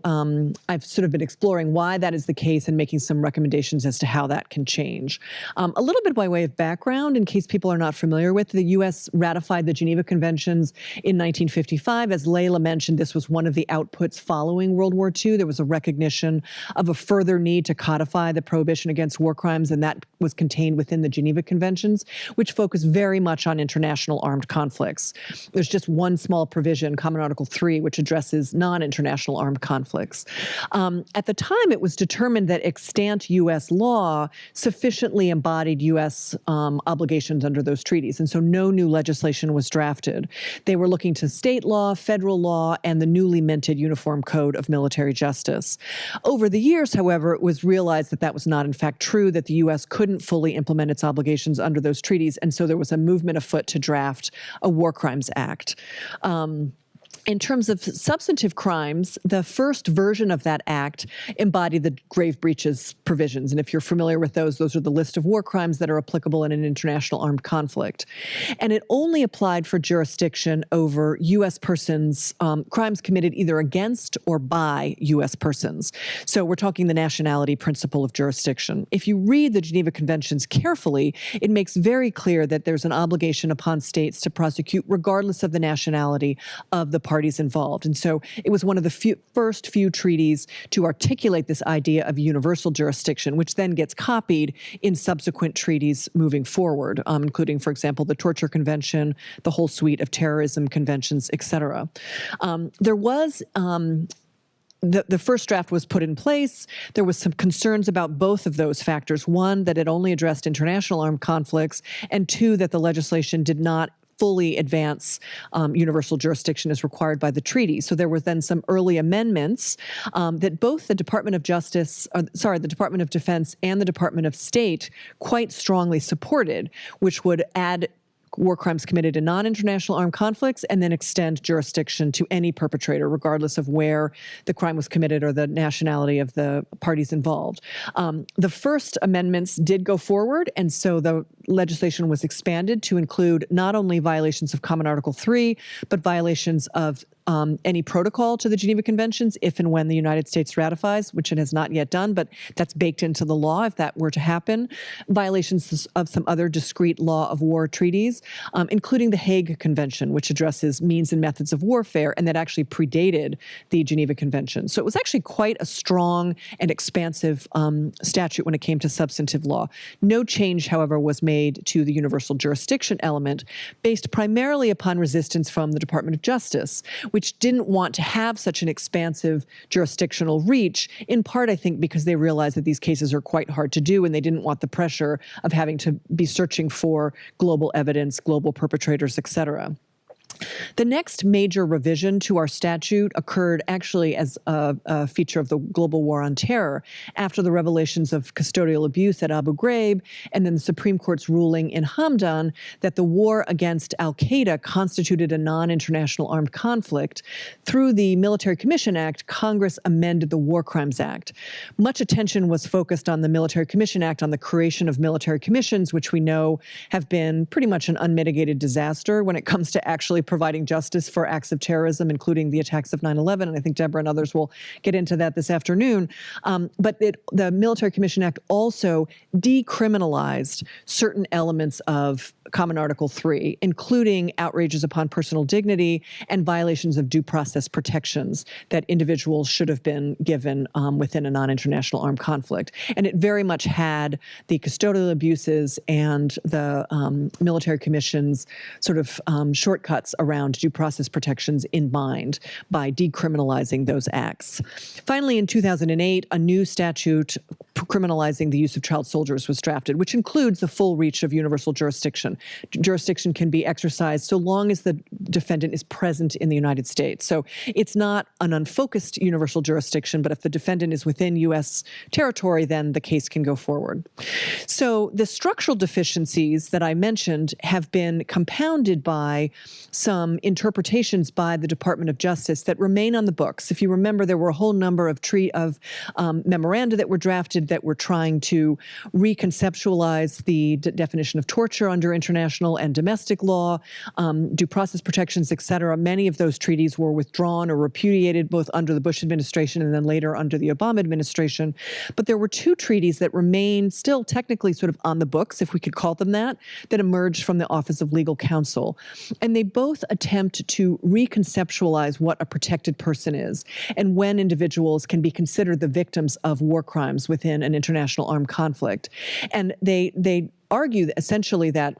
I've sort of been exploring why that is the case and making some recommendations as to how that can change. A little bit by way of background, in case people are not familiar with, the U.S. ratified the Geneva Conventions in 1955. As Leila mentioned, this was one of the outputs following World War II. There was a recognition of a further need to codify the prohibition against war crimes, and that was contained within the Geneva Conventions, which focus very much on international armed conflicts. There's just one small provision, Common Article 3, which addresses non-international armed conflicts. At the time, it was determined that extant U.S. law sufficiently embodied U.S. obligations under those treaties, and so no new legislation was drafted. They were looking to state law, federal law, and the newly minted Uniform Code of Military Justice. Over the years, however, it was realized that that was not in fact true, that the U.S. couldn't fully implement its obligations under those treaties, and so there was a movement afoot to draft a War Crimes Act. In terms of substantive crimes, the first version of that act embodied the grave breaches provisions. And if you're familiar with those are the list of war crimes that are applicable in an international armed conflict. And it only applied for jurisdiction over U.S. persons, crimes committed either against or by U.S. persons. So we're talking the nationality principle of jurisdiction. If you read the Geneva Conventions carefully, it makes very clear that there's an obligation upon states to prosecute regardless of the nationality of the parties involved. And so it was one of the first few treaties to articulate this idea of universal jurisdiction, which then gets copied in subsequent treaties moving forward, including, for example, the Torture Convention, the whole suite of terrorism conventions, et cetera. There was the first draft was put in place. There was some concerns about both of those factors. One, that it only addressed international armed conflicts, and two, that the legislation did not fully advance universal jurisdiction as required by the treaty. So there were then some early amendments that both the Department of the Department of Defense and the Department of State quite strongly supported, which would add war crimes committed in non-international armed conflicts and then extend jurisdiction to any perpetrator, regardless of where the crime was committed or the nationality of the parties involved. The first amendments did go forward, and so the legislation was expanded to include not only violations of Common Article 3, but violations of any protocol to the Geneva Conventions if and when the United States ratifies, which it has not yet done, but that's baked into the law if that were to happen. Violations of some other discrete law of war treaties, including the Hague Convention, which addresses means and methods of warfare, and that actually predated the Geneva Convention. So it was actually quite a strong and expansive statute when it came to substantive law. No change, however, was made to the universal jurisdiction element, based primarily upon resistance from the Department of Justice, which didn't want to have such an expansive jurisdictional reach, in part, I think, because they realized that these cases are quite hard to do, and they didn't want the pressure of having to be searching for global evidence, global perpetrators, et cetera. The next major revision to our statute occurred actually as a feature of the global war on terror after the revelations of custodial abuse at Abu Ghraib and then the Supreme Court's ruling in Hamdan that the war against al-Qaeda constituted a non-international armed conflict. Through the Military Commission Act, Congress amended the War Crimes Act. Much attention was focused on the Military Commission Act, on the creation of military commissions, which we know have been pretty much an unmitigated disaster when it comes to actually providing justice for acts of terrorism, including the attacks of 9/11, and I think Deborah and others will get into that this afternoon. But the Military Commission Act also decriminalized certain elements of Common Article 3, including outrages upon personal dignity and violations of due process protections that individuals should have been given within a non-international armed conflict. And it very much had the custodial abuses and the military commission's sort of shortcuts around due process protections in mind by decriminalizing those acts. Finally, in 2008, a new statute criminalizing the use of child soldiers was drafted, which includes the full reach of universal jurisdiction. Jurisdiction can be exercised so long as the defendant is present in the United States. So it's not an unfocused universal jurisdiction, but if the defendant is within U.S. territory, then the case can go forward. So the structural deficiencies that I mentioned have been compounded by some interpretations by the Department of Justice that remain on the books. If you remember, there were a whole number of memoranda that were drafted that were trying to reconceptualize the definition of torture under international and domestic law, due process protections, et cetera. Many of those treaties were withdrawn or repudiated both under the Bush administration and then later under the Obama administration. But there were two treaties that remain still technically sort of on the books, if we could call them that emerged from the Office of Legal Counsel. And they both attempt to reconceptualize what a protected person is and when individuals can be considered the victims of war crimes within an international armed conflict. And they argue essentially that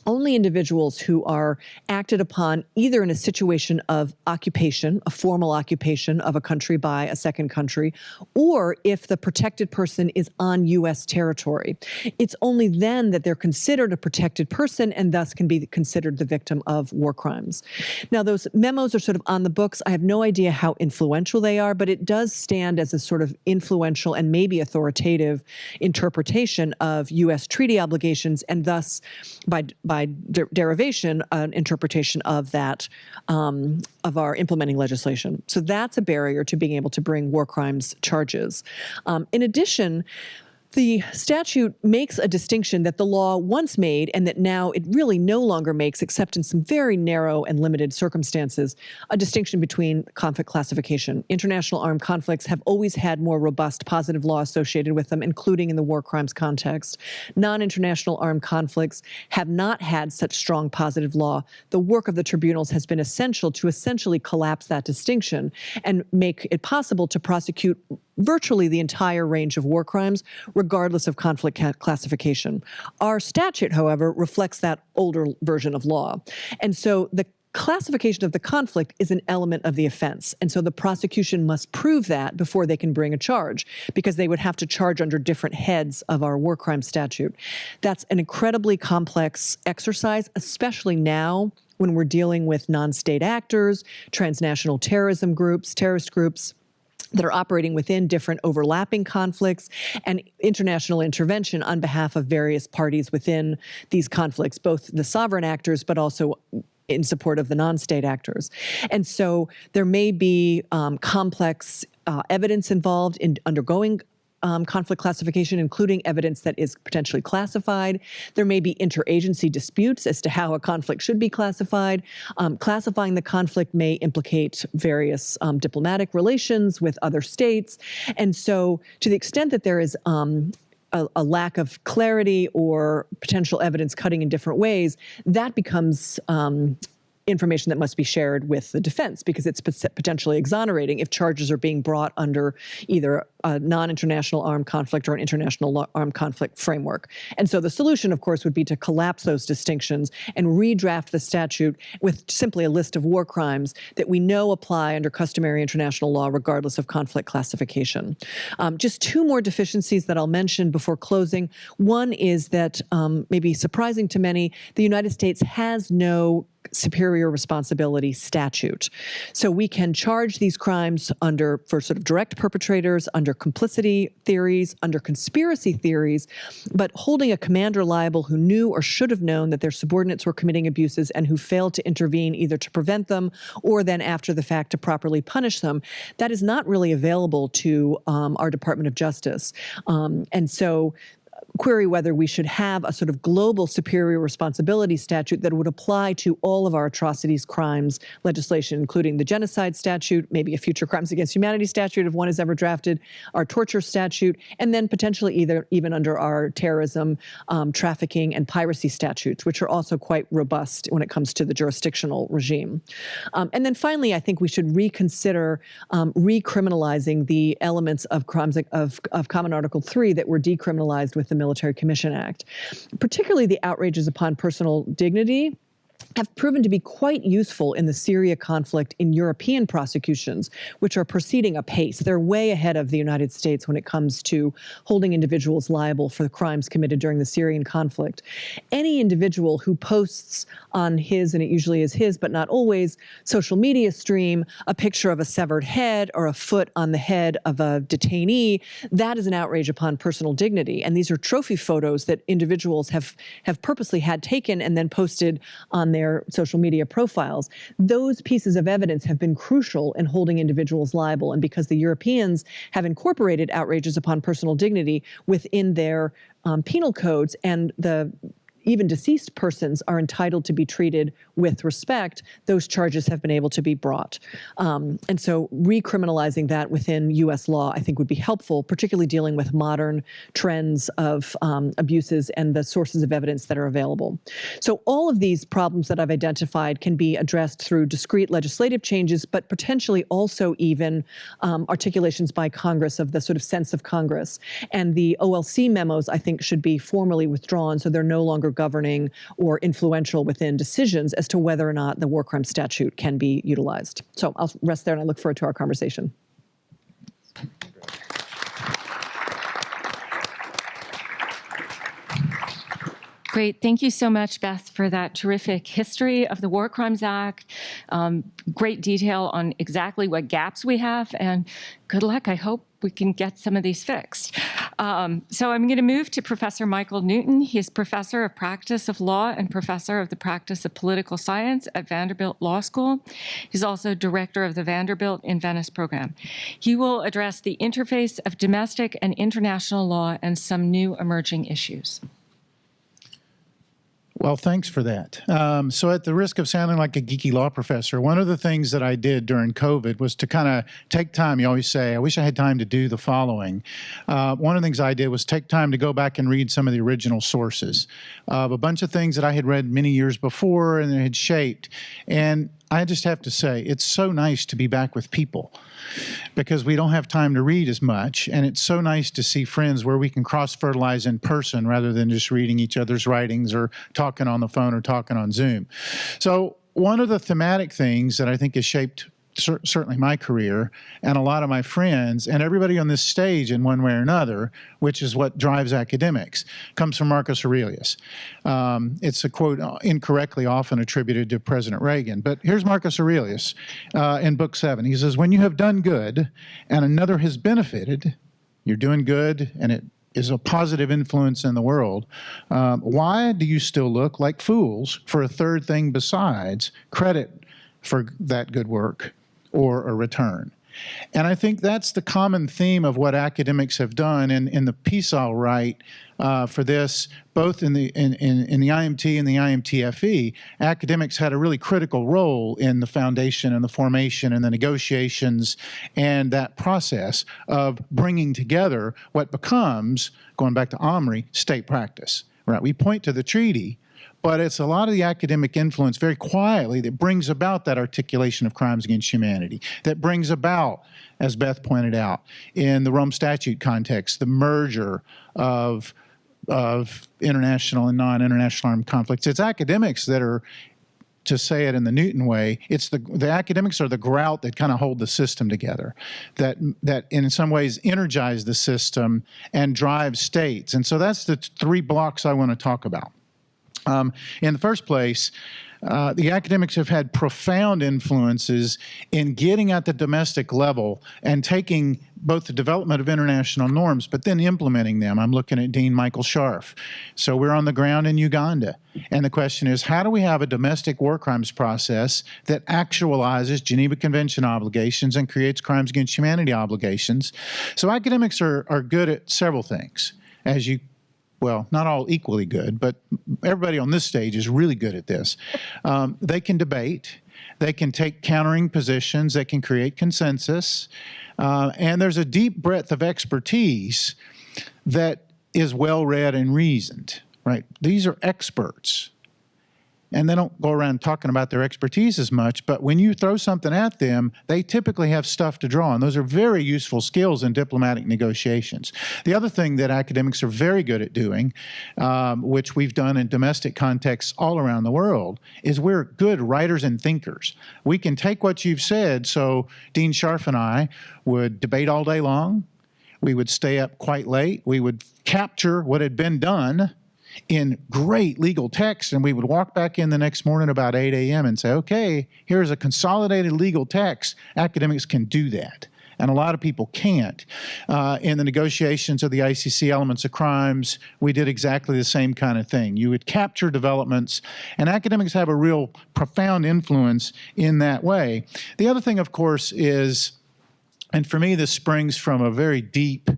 only individuals who are acted upon either in a situation of occupation, a formal occupation of a country by a second country, or if the protected person is on U.S. territory. It's only then that they're considered a protected person and thus can be considered the victim of war crimes. Now, those memos are sort of on the books. I have no idea how influential they are, but it does stand as a sort of influential and maybe authoritative interpretation of U.S. treaty obligations and thus by derivation, an interpretation of that, of our implementing legislation. So that's a barrier to being able to bring war crimes charges. In addition, The statute makes a distinction that the law once made and that now it really no longer makes, except in some very narrow and limited circumstances, a distinction between conflict classification. International armed conflicts have always had more robust positive law associated with them, including in the war crimes context. Non-international armed conflicts have not had such strong positive law. The work of the tribunals has been essential to essentially collapse that distinction and make it possible to prosecute virtually the entire range of war crimes, regardless of conflict classification. Our statute, however, reflects that older version of law. And so the classification of the conflict is an element of the offense. And so the prosecution must prove that before they can bring a charge, because they would have to charge under different heads of our war crime statute. That's an incredibly complex exercise, especially now when we're dealing with non-state actors, transnational terrorism groups, terrorist groups, that are operating within different overlapping conflicts, and international intervention on behalf of various parties within these conflicts, both the sovereign actors, but also in support of the non-state actors. And so there may be complex evidence involved in undergoing conflict classification, including evidence that is potentially classified. There may be interagency disputes as to how a conflict should be classified. Classifying the conflict may implicate various diplomatic relations with other states. And so to the extent that there is a lack of clarity or potential evidence cutting in different ways, that becomes information that must be shared with the defense, because it's potentially exonerating if charges are being brought under either a non-international armed conflict or an international armed conflict framework. And so the solution, of course, would be to collapse those distinctions and redraft the statute with simply a list of war crimes that we know apply under customary international law, regardless of conflict classification. Just two more deficiencies that I'll mention before closing. One is that, maybe surprising to many, the United States has no superior responsibility statute. So we can charge these crimes for sort of direct perpetrators, under complicity theories, under conspiracy theories, but holding a commander liable who knew or should have known that their subordinates were committing abuses and who failed to intervene either to prevent them or then after the fact to properly punish them, that is not really available to our Department of Justice. And so query whether we should have a sort of global superior responsibility statute that would apply to all of our atrocities, crimes, legislation, including the Genocide Statute, maybe a future Crimes Against Humanity Statute if one is ever drafted, our torture statute, and then potentially even under our terrorism, trafficking, and piracy statutes, which are also quite robust when it comes to the jurisdictional regime. And then finally, I think we should reconsider recriminalizing the elements of crimes of Common Article 3 that were decriminalized with the Military Commission Act. Particularly the outrages upon personal dignity have proven to be quite useful in the Syria conflict in European prosecutions, which are proceeding apace. They're way ahead of the United States when it comes to holding individuals liable for the crimes committed during the Syrian conflict. Any individual who posts on his, and it usually is his, but not always, social media stream, a picture of a severed head or a foot on the head of a detainee, that is an outrage upon personal dignity. And these are trophy photos that individuals have purposely had taken and then posted on their social media profiles. Those pieces of evidence have been crucial in holding individuals liable. And because the Europeans have incorporated outrages upon personal dignity within their penal codes, and even deceased persons are entitled to be treated with respect, those charges have been able to be brought. And so recriminalizing that within U.S. law, I think, would be helpful, particularly dealing with modern trends of abuses and the sources of evidence that are available. So all of these problems that I've identified can be addressed through discrete legislative changes, but potentially also even articulations by Congress of the sort of sense of Congress. And the OLC memos, I think, should be formally withdrawn so they're no longer governing or influential within decisions as to whether or not the war crime statute can be utilized. So I'll rest there and I look forward to our conversation. Great. Thank you so much, Beth, for that terrific history of the War Crimes Act. Great detail on exactly what gaps we have, and good luck. I hope we can get some of these fixed. So I'm going to move to Professor Michael Newton. He's professor of practice of law and professor of the practice of political science at Vanderbilt Law School. He's also director of the Vanderbilt in Venice program. He will address the interface of domestic and international law and some new emerging issues. Well, thanks for that. So at the risk of sounding like a geeky law professor, one of the things that I did during COVID was to kind of take time. You always say, I wish I had time to do the following. One of the things I did was take time to go back and read some of the original sources of a bunch of things that I had read many years before and had shaped. And I just have to say, it's so nice to be back with people because we don't have time to read as much. And it's so nice to see friends where we can cross-fertilize in person rather than just reading each other's writings or talking on the phone or talking on Zoom. So one of the thematic things that I think has shaped certainly my career and a lot of my friends and everybody on this stage in one way or another, which is what drives academics, comes from Marcus Aurelius. It's a quote incorrectly often attributed to President Reagan, but here's Marcus Aurelius in Book 7. He says, when you have done good and another has benefited, you're doing good and it is a positive influence in the world, why do you still look like fools for a third thing besides credit for that good work or a return? And I think that's the common theme of what academics have done. And in the piece I'll write for this, both in the IMT and the IMTFE, academics had a really critical role in the foundation and the formation and the negotiations and that process of bringing together what becomes, going back to Omri, state practice. Right? We point to the treaty, but it's a lot of the academic influence very quietly that brings about that articulation of crimes against humanity, that brings about, as Beth pointed out, in the Rome Statute context, the merger of international and non-international armed conflicts. It's academics that are, to say it in the Newton way, it's the academics are the grout that kind of hold the system together, that in some ways energize the system and drive states. And so that's the three blocks I want to talk about. In the first place, the academics have had profound influences in getting at the domestic level and taking both the development of international norms, but then implementing them. I'm looking at Dean Michael Scharf. So we're on the ground in Uganda. And the question is, how do we have a domestic war crimes process that actualizes Geneva Convention obligations and creates crimes against humanity obligations? So academics are good at several things, as you well, not all equally good, but everybody on this stage is really good at this. They can debate, they can take countering positions, they can create consensus, and there's a deep breadth of expertise that is well-read and reasoned, right? These are experts, and they don't go around talking about their expertise as much, but when you throw something at them, they typically have stuff to draw on. Those are very useful skills in diplomatic negotiations. The other thing that academics are very good at doing, which we've done in domestic contexts all around the world, is we're good writers and thinkers. We can take what you've said, so Dean Scharf and I would debate all day long. We would stay up quite late. We would capture what had been done in great legal text, and we would walk back in the next morning about 8 a.m. and say, okay, here's a consolidated legal text. Academics can do that, and a lot of people can't. In the negotiations of the ICC Elements of Crimes, we did exactly the same kind of thing. You would capture developments, and academics have a real profound influence in that way. The other thing, of course, is, and for me this springs from a very deep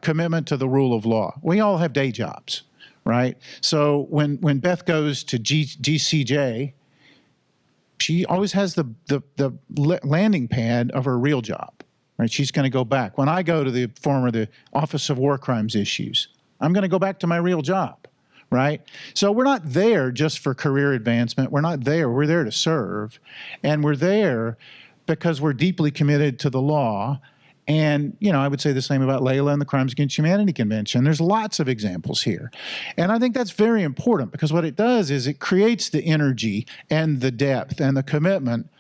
commitment to the rule of law. We all have day jobs. Right? So when Beth goes to GCJ, she always has the landing pad of her real job. Right? She's going to go back. When I go to the Office of War Crimes Issues, I'm going to go back to my real job. Right? So we're not there just for career advancement. We're not there. We're there to serve. And we're there because we're deeply committed to the law. And, you know, I would say the same about Leila and the Crimes Against Humanity Convention. There's lots of examples here. And I think that's very important because what it does is it creates the energy and the depth and the commitment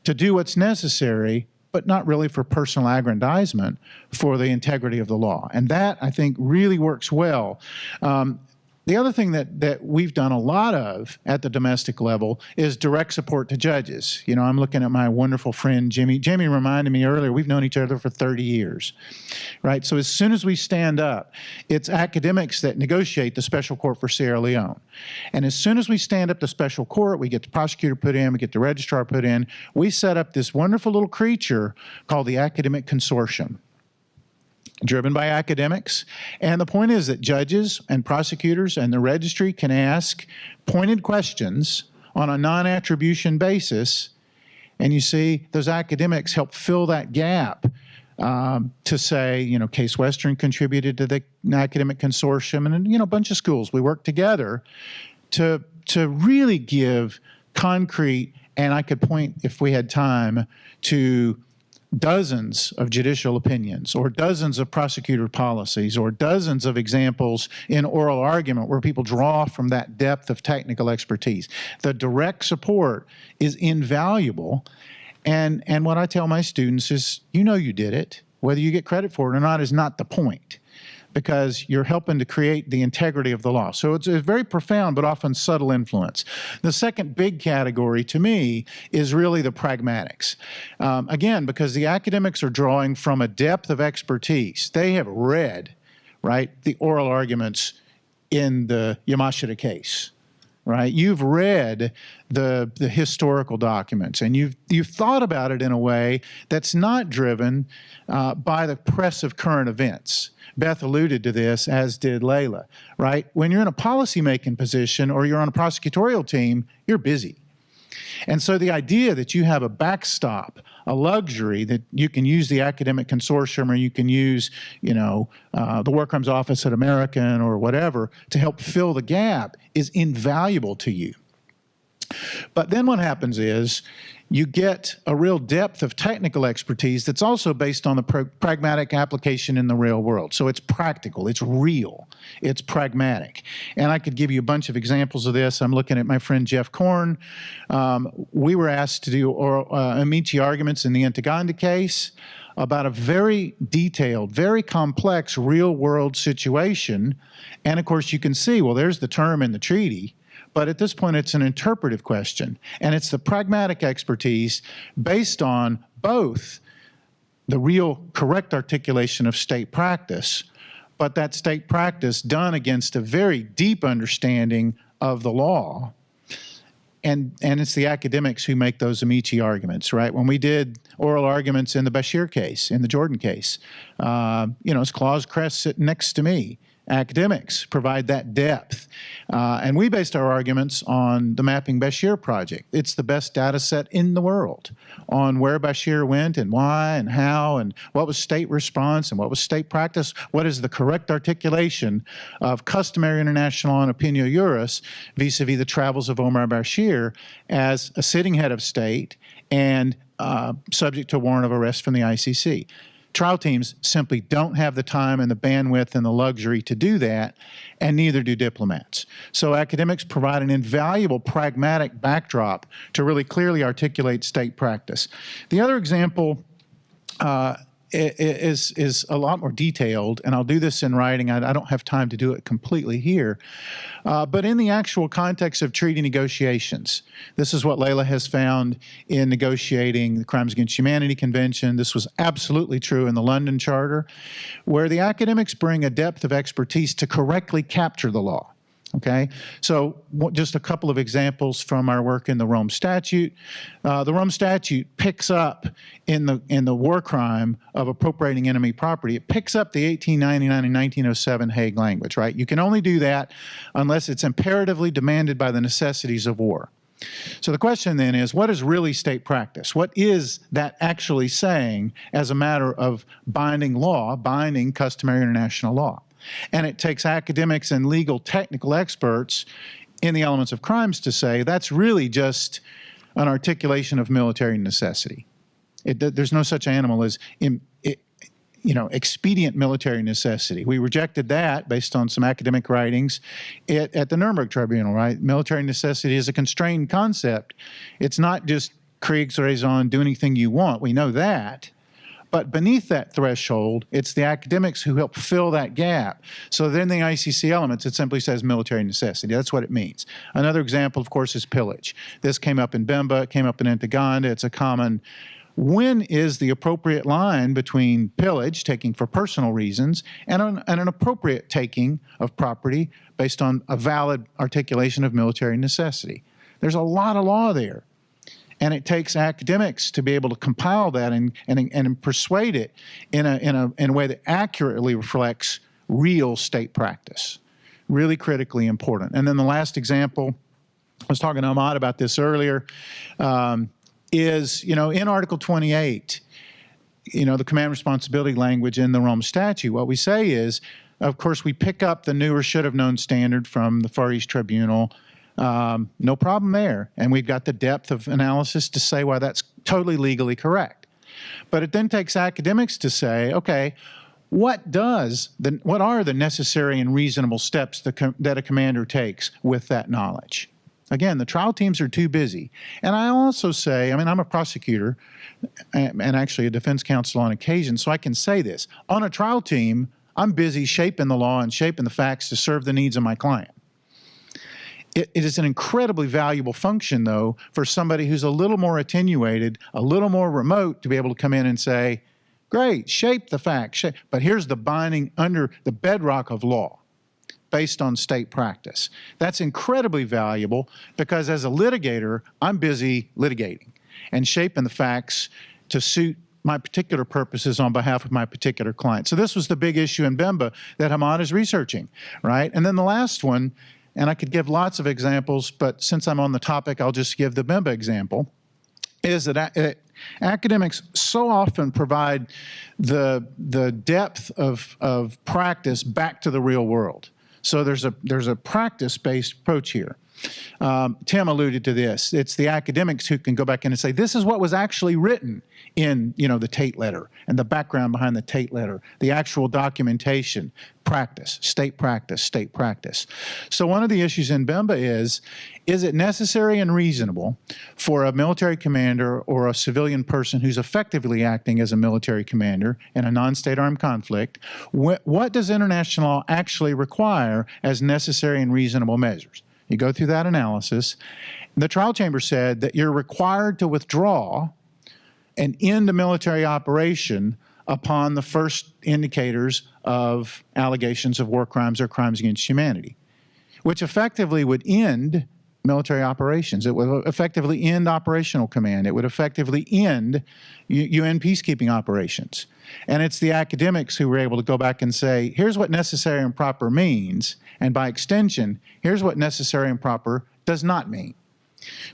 to do what's necessary, but not really for personal aggrandizement, for the integrity of the law. And that, I think, really works well. The other thing that we've done a lot of at the domestic level is direct support to judges. You know, I'm looking at my wonderful friend, Jimmy. Jimmy reminded me earlier, we've known each other for 30 years, right? So as soon as we stand up, it's academics that negotiate the special court for Sierra Leone. And as soon as we stand up the special court, we get the prosecutor put in, we get the registrar put in, we set up this wonderful little creature called the Academic Consortium, driven by academics. And the point is that judges and prosecutors and the registry can ask pointed questions on a non-attribution basis. And you see, those academics help fill that gap to say, you know, Case Western contributed to the academic consortium, and, you know, a bunch of schools. We work together to really give concrete, and I could point, if we had time, to dozens of judicial opinions or dozens of prosecutor policies or dozens of examples in oral argument where people draw from that depth of technical expertise. The direct support is invaluable. And what I tell my students is, you know you did it. Whether you get credit for it or not is not the point, because you're helping to create the integrity of the law. So it's a very profound but often subtle influence. The second big category to me is really the pragmatics. Again, because the academics are drawing from a depth of expertise. They have read, right, the oral arguments in the Yamashita case, right? You've read the historical documents, and you've thought about it in a way that's not driven by the press of current events. Beth alluded to this, as did Leila, right? When you're in a policy-making position or you're on a prosecutorial team, you're busy. And so the idea that you have a backstop, a luxury that you can use the academic consortium or you can use, you know, the War Crimes Office at American or whatever to help fill the gap is invaluable to you. But then what happens is you get a real depth of technical expertise that's also based on the pragmatic application in the real world. So it's practical, it's real, it's pragmatic. And I could give you a bunch of examples of this. I'm looking at my friend Jeff Korn. We were asked to do amici arguments in the Antaganda case about a very detailed, very complex real-world situation. And of course, you can see, well, there's the term in the treaty, but at this point, it's an interpretive question. And it's the pragmatic expertise based on both the real correct articulation of state practice, but that state practice done against a very deep understanding of the law. And it's the academics who make those amici arguments, right? When we did oral arguments in the Bashir case, in the Jordan case, you know, it's Claus Kress sitting next to me. Academics provide that depth. And we based our arguments on the Mapping Bashir project. It's the best data set in the world on where Bashir went and why and how and what was state response and what was state practice, what is the correct articulation of customary international and opinio juris vis-a-vis the travels of Omar Bashir as a sitting head of state and subject to warrant of arrest from the ICC. Trial teams simply don't have the time and the bandwidth and the luxury to do that, and neither do diplomats. So academics provide an invaluable pragmatic backdrop to really clearly articulate state practice. The other example is a lot more detailed, and I'll do this in writing. I don't have time to do it completely here. But in the actual context of treaty negotiations, this is what Leila has found in negotiating the Crimes Against Humanity Convention. This was absolutely true in the London Charter, where the academics bring a depth of expertise to correctly capture the law. Okay, so just a couple of examples from our work in the Rome Statute. The Rome Statute picks up in the war crime of appropriating enemy property. It picks up the 1899 and 1907 Hague language, right? You can only do that unless it's imperatively demanded by the necessities of war. So the question then is, what is really state practice? What is that actually saying as a matter of binding law, binding customary international law? And it takes academics and legal technical experts in the elements of crimes to say that's really just an articulation of military necessity. There's no such animal as expedient military necessity. We rejected that based on some academic writings at the Nuremberg Tribunal, right? Military necessity is a constrained concept. It's not just Kriegsraison, do anything you want. We know that. But beneath that threshold, it's the academics who help fill that gap. So then the ICC elements, it simply says military necessity. That's what it means. Another example, of course, is pillage. This came up in Bemba, it came up in Antaganda. It's a common. When is the appropriate line between pillage, taking for personal reasons, and an appropriate taking of property based on a valid articulation of military necessity? There's a lot of law there. And it takes academics to be able to compile that and persuade it in a way that accurately reflects real state practice. Really critically important. And then the last example, I was talking to Ahmad about this earlier, is, in Article 28, the command responsibility language in the Rome Statute, what we say is, of course, we pick up the new or should have known standard from the Far East Tribunal. No problem there. And we've got the depth of analysis to say why that's totally legally correct. But it then takes academics to say, okay, what are the necessary and reasonable steps that a commander takes with that knowledge? Again, the trial teams are too busy. And I also say, I'm a prosecutor and actually a defense counsel on occasion, so I can say this. On a trial team, I'm busy shaping the law and shaping the facts to serve the needs of my client. It is an incredibly valuable function, though, for somebody who's a little more attenuated, a little more remote, to be able to come in and say, great, shape the facts, but here's the binding under the bedrock of law based on state practice. That's incredibly valuable because as a litigator, I'm busy litigating and shaping the facts to suit my particular purposes on behalf of my particular client. So this was the big issue in Bemba that Ahmad is researching, right? And then the last one, and I could give lots of examples, but since I'm on the topic, I'll just give the Bemba example, is that academics so often provide the depth of practice back to the real world. So there's a practice-based approach here. Tim alluded to this. It's the academics who can go back in and say, this is what was actually written in, the Tate letter and the background behind the Tate letter, the actual documentation, practice, state practice, state practice. So one of the issues in Bemba is it necessary and reasonable for a military commander or a civilian person who's effectively acting as a military commander in a non-state armed conflict, what does international law actually require as necessary and reasonable measures? You go through that analysis. The trial chamber said that you're required to withdraw and end a military operation upon the first indicators of allegations of war crimes or crimes against humanity, which effectively would end military operations. It would effectively end operational command. It would effectively end UN peacekeeping operations. And it's the academics who were able to go back and say, here's what necessary and proper means, and by extension, here's what necessary and proper does not mean,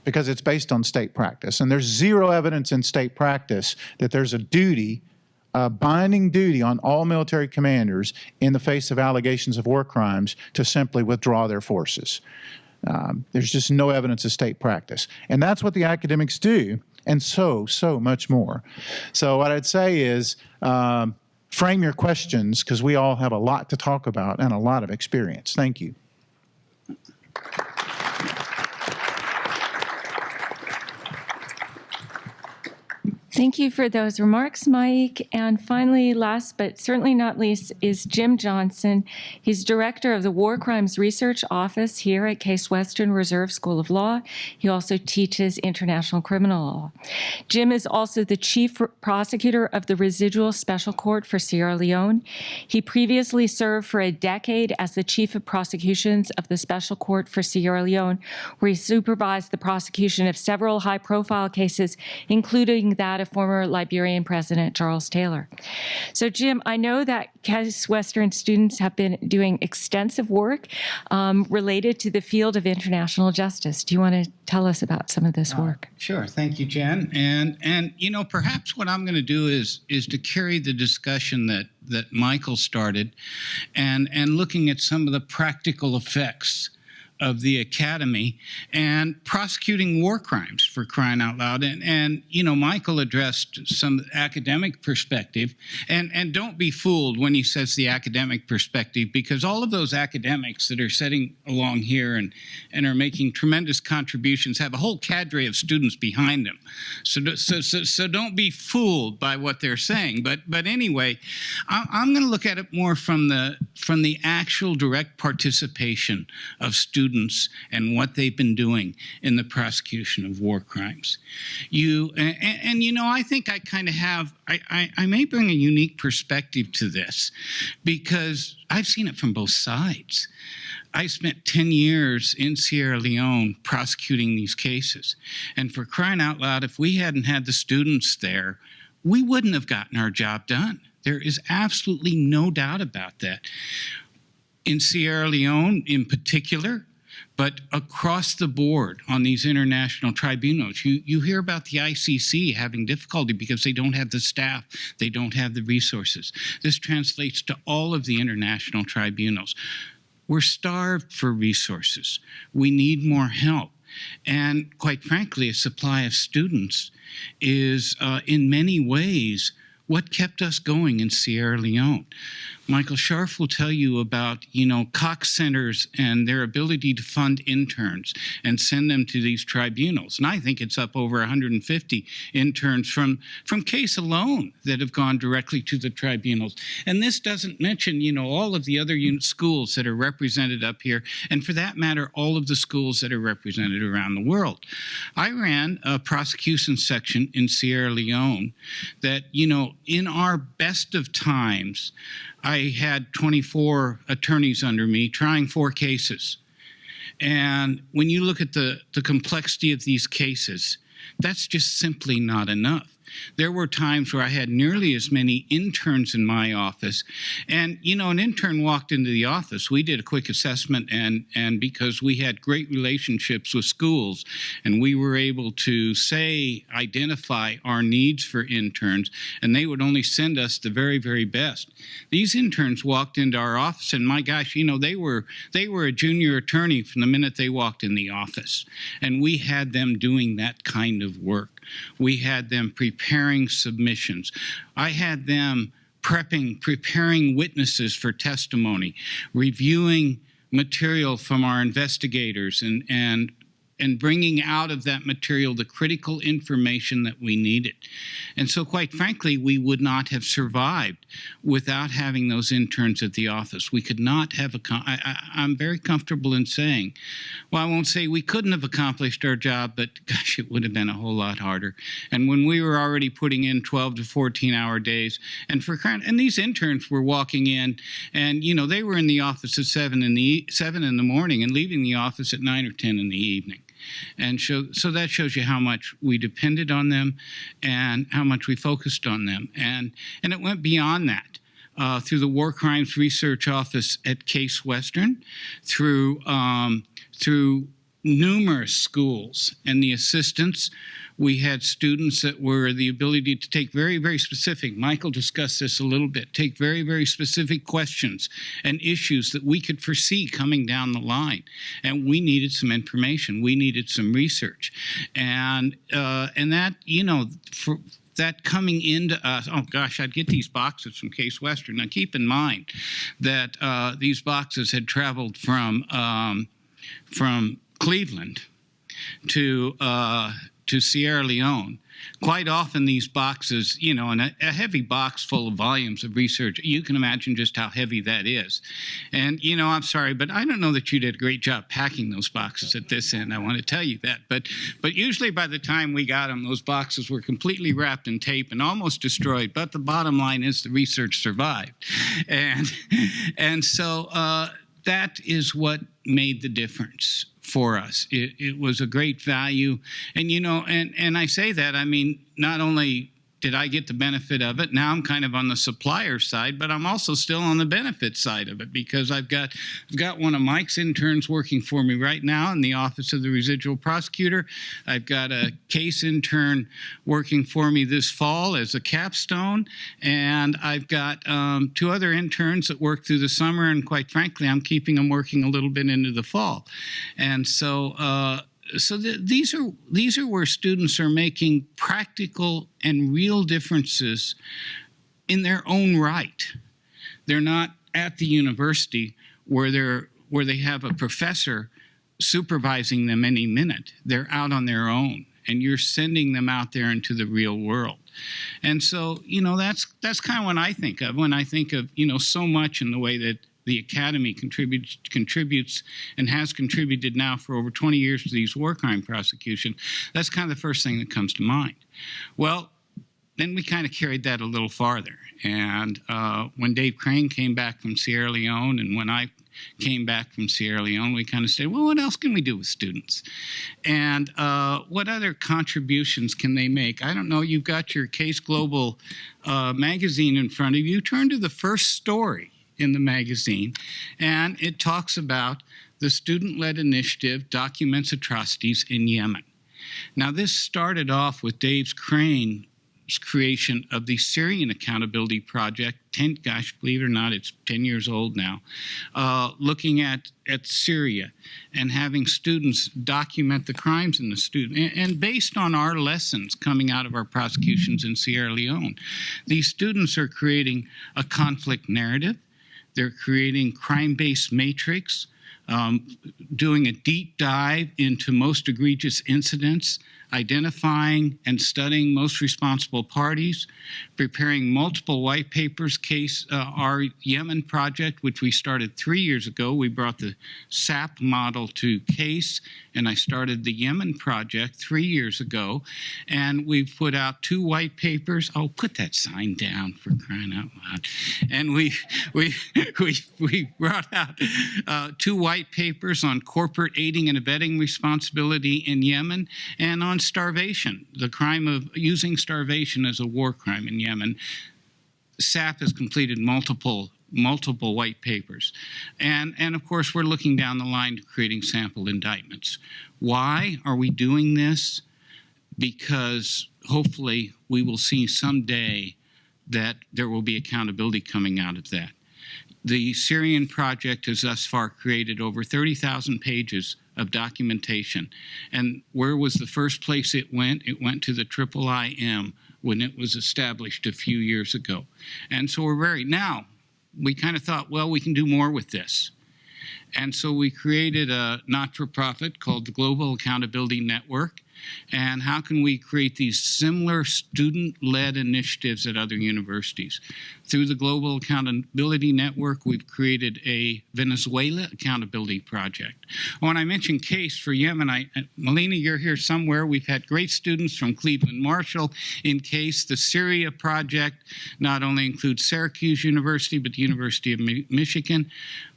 because it's based on state practice. And there's zero evidence in state practice that there's a duty, a binding duty on all military commanders in the face of allegations of war crimes to simply withdraw their forces. There's just no evidence of state practice. And that's what the academics do, and so much more. So what I'd say is frame your questions, because we all have a lot to talk about and a lot of experience. Thank you. Thank you for those remarks, Mike. And finally, last but certainly not least, is Jim Johnson. He's director of the War Crimes Research Office here at Case Western Reserve School of Law. He also teaches international criminal law. Jim is also the chief prosecutor of the Residual Special Court for Sierra Leone. He previously served for a decade as the chief of prosecutions of the Special Court for Sierra Leone, where he supervised the prosecution of several high-profile cases, including that of former Liberian President Charles Taylor. So, Jim, I know that Case Western students have been doing extensive work related to the field of international justice. Do you want to tell us about some of this work? Sure. Thank you, Jen. And perhaps what I'm going to do is to carry the discussion that Michael started and looking at some of the practical effects the academy and prosecuting war crimes, for crying out loud. And you know, Michael addressed some academic perspective, and don't be fooled when he says the academic perspective, because all of those academics that are sitting along here and are making tremendous contributions have a whole cadre of students behind them. So don't be fooled by what they're saying. But anyway, I'm going to look at it more from the actual direct participation of students and what they've been doing in the prosecution of war crimes. You know, I think I kind of have, I may bring a unique perspective to this because I've seen it from both sides. I spent 10 years in Sierra Leone prosecuting these cases. And for crying out loud, if we hadn't had the students there, we wouldn't have gotten our job done. There is absolutely no doubt about that. In Sierra Leone in particular, but across the board on these international tribunals, you hear about the ICC having difficulty because they don't have the staff, they don't have the resources. This translates to all of the international tribunals. We're starved for resources. We need more help. And quite frankly, a supply of students is in many ways what kept us going in Sierra Leone. Michael Scharf will tell you about, you know, Cox centers and their ability to fund interns and send them to these tribunals. And I think it's up over 150 interns from case alone that have gone directly to the tribunals. And this doesn't mention, you know, all of the other schools that are represented up here, and for that matter, all of the schools that are represented around the world. I ran a prosecution section in Sierra Leone that, you know, in our best of times, I had 24 attorneys under me trying 4 cases. And when you look at the complexity of these cases, that's just simply not enough. There were times where I had nearly as many interns in my office. And, you know, an intern walked into the office. We did a quick assessment, and because we had great relationships with schools, and we were able to identify our needs for interns, and they would only send us the very, very best. These interns walked into our office, and my gosh, you know, they were a junior attorney from the minute they walked in the office. And we had them doing that kind of work. We had them preparing submissions. I had them preparing witnesses for testimony, reviewing material from our investigators, and bringing out of that material the critical information that we needed. And so, quite frankly, we would not have survived without having those interns at the office. We could not have, I'm very comfortable in saying, well, I won't say we couldn't have accomplished our job, but gosh, it would have been a whole lot harder. And when we were already putting in 12 to 14-hour days, and these interns were walking in, and, you know, they were in the office at 7 in the morning and leaving the office at 9 or 10 in the evening. And so that shows you how much we depended on them and how much we focused on them. And it went beyond that. Through the War Crimes Research Office at Case Western, through numerous schools and the assistants. We had students that were the ability to take very, very specific, Michael discussed this a little bit, take very, very specific questions and issues that we could foresee coming down the line. And we needed some information. We needed some research. And that, you know, for that coming into us, oh gosh, I'd get these boxes from Case Western. Now keep in mind that these boxes had traveled from Cleveland to Sierra Leone. Quite often these boxes, you know, and a heavy box full of volumes of research, you can imagine just how heavy that is. And, you know, I'm sorry, but I don't know that you did a great job packing those boxes at this end. I want to tell you that. But usually by the time we got them, those boxes were completely wrapped in tape and almost destroyed. But the bottom line is the research survived. And so that is what made the difference for us. It was a great value. And, you know, and I say that, I mean, not only did I get the benefit of it? Now I'm kind of on the supplier side, but I'm also still on the benefit side of it, because I've got one of Mike's interns working for me right now in the office of the Residual Prosecutor. I've got a case intern working for me this fall as a capstone, and I've got 2 other interns that work through the summer, and quite frankly, I'm keeping them working a little bit into the fall. And so these are where students are making practical and real differences in their own right. They're not at the university where they have a professor supervising them any minute. They're out on their own, and you're sending them out there into the real world. And so, that's kind of what I think of when I think of, so much in the way that the Academy contributes and has contributed now for over 20 years to these war crime prosecution. That's kind of the first thing that comes to mind. Well, then we kind of carried that a little farther. And when Dave Crane came back from Sierra Leone, and when I came back from Sierra Leone, we kind of said, well, what else can we do with students? And what other contributions can they make? I don't know. You've got your Case Global magazine in front of you. Turn to the first story in the magazine, and it talks about the student-led initiative documents atrocities in Yemen. Now, this started off with Dave Crane's creation of the Syrian Accountability Project. Believe it or not, it's 10 years old now, looking at Syria and having students document the crimes in the student. And based on our lessons coming out of our prosecutions in Sierra Leone, these students are creating a conflict narrative. They're creating crime-based matrix, doing a deep dive into most egregious incidents, identifying and studying most responsible parties, preparing multiple white papers. Our Yemen project, which we started 3 years ago, we brought the SAP model to CASE, and I started the Yemen project 3 years ago, and we've put out 2 white papers. Oh, put that sign down, for crying out loud. And we brought out 2 white papers on corporate aiding and abetting responsibility in Yemen, and on starvation, the crime of using starvation as a war crime in Yemen. SAP has completed multiple white papers. And of course, we're looking down the line to creating sample indictments. Why are we doing this? Because hopefully we will see someday that there will be accountability coming out of that. The Syrian project has thus far created over 30,000 pages of documentation. And where was the first place it went? It went to the IIIM when it was established a few years ago. And so now we kind of thought, well, we can do more with this. And so we created a not-for-profit called the Global Accountability Network. And how can we create these similar student-led initiatives at other universities? Through the Global Accountability Network, we've created a Venezuela Accountability Project. When I mentioned CASE for Yemen, Melina, you're here somewhere. We've had great students from Cleveland Marshall in CASE. The Syria Project not only includes Syracuse University, but the University of Michigan.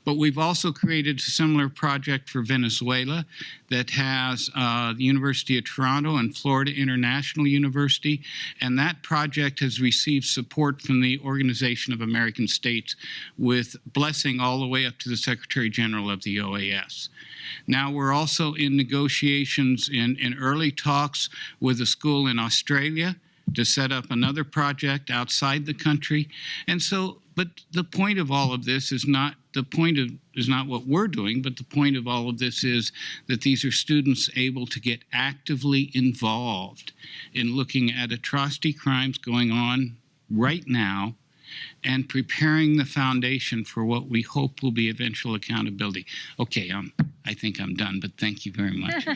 But we've also created a similar project for Venezuela that has the University of Toronto and Florida International University. And that project has received support from the Organization of American States, with blessing all the way up to the Secretary General of the OAS. Now we're also in negotiations in early talks with a school in Australia to set up another project outside the country. And so, but the point of all of this is not what we're doing, but the point of all of this is that these are students able to get actively involved in looking at atrocity crimes going on right now and preparing the foundation for what we hope will be eventual accountability. Okay, I think I'm done, but thank you very much.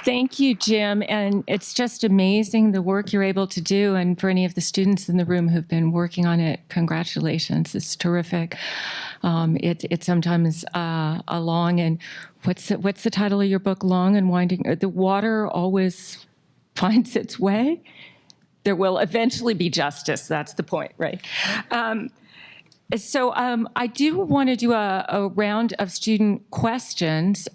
Thank you, Jim. And it's just amazing the work you're able to do. And for any of the students in the room who've been working on it, congratulations. It's terrific. It's sometimes a long and what's the title of your book? Long and winding. The water always finds its way. There will eventually be justice. That's the point, right? So I do want to do a round of student questions.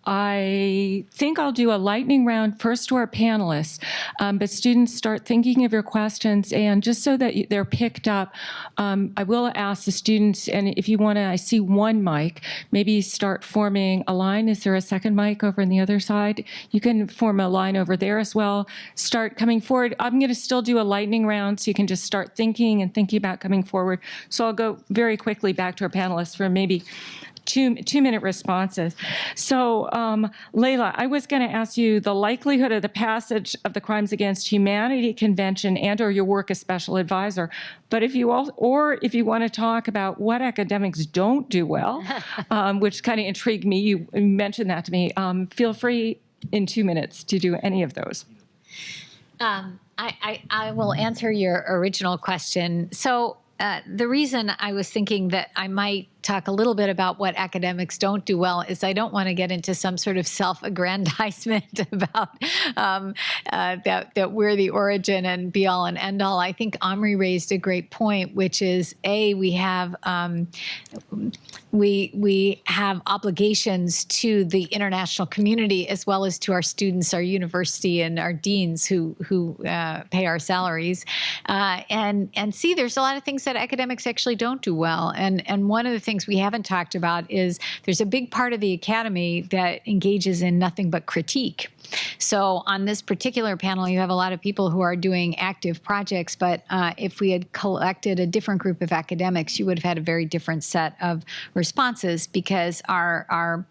I think I'll do a lightning round first to our panelists, but students start thinking of your questions, and just so that they're picked up, I will ask the students, and if you want to, I see one mic, maybe start forming a line. Is there a second mic over on the other side? You can form a line over there as well. Start coming forward. I'm going to still do a lightning round, so you can just start thinking about coming forward. So I'll go very quickly back to our panelists for maybe two-minute responses. So, Leila, I was going to ask you the likelihood of the passage of the Crimes Against Humanity Convention and/or your work as special advisor. But if you want to talk about what academics don't do well, which kind of intrigued me, you mentioned that to me. Feel free in 2 minutes to do any of those. I will answer your original question. So the reason I was thinking that I might talk a little bit about what academics don't do well is I don't want to get into some sort of self-aggrandizement about that we're the origin and be all and end all. I think Omri raised a great point, which is we have obligations to the international community as well as to our students, our university, and our deans who pay our salaries. And see, there's a lot of things that academics actually don't do well. And one of the things we haven't talked about is there's a big part of the academy that engages in nothing but critique. So on this particular panel, you have a lot of people who are doing active projects, but if we had collected a different group of academics, you would have had a very different set of responses, because our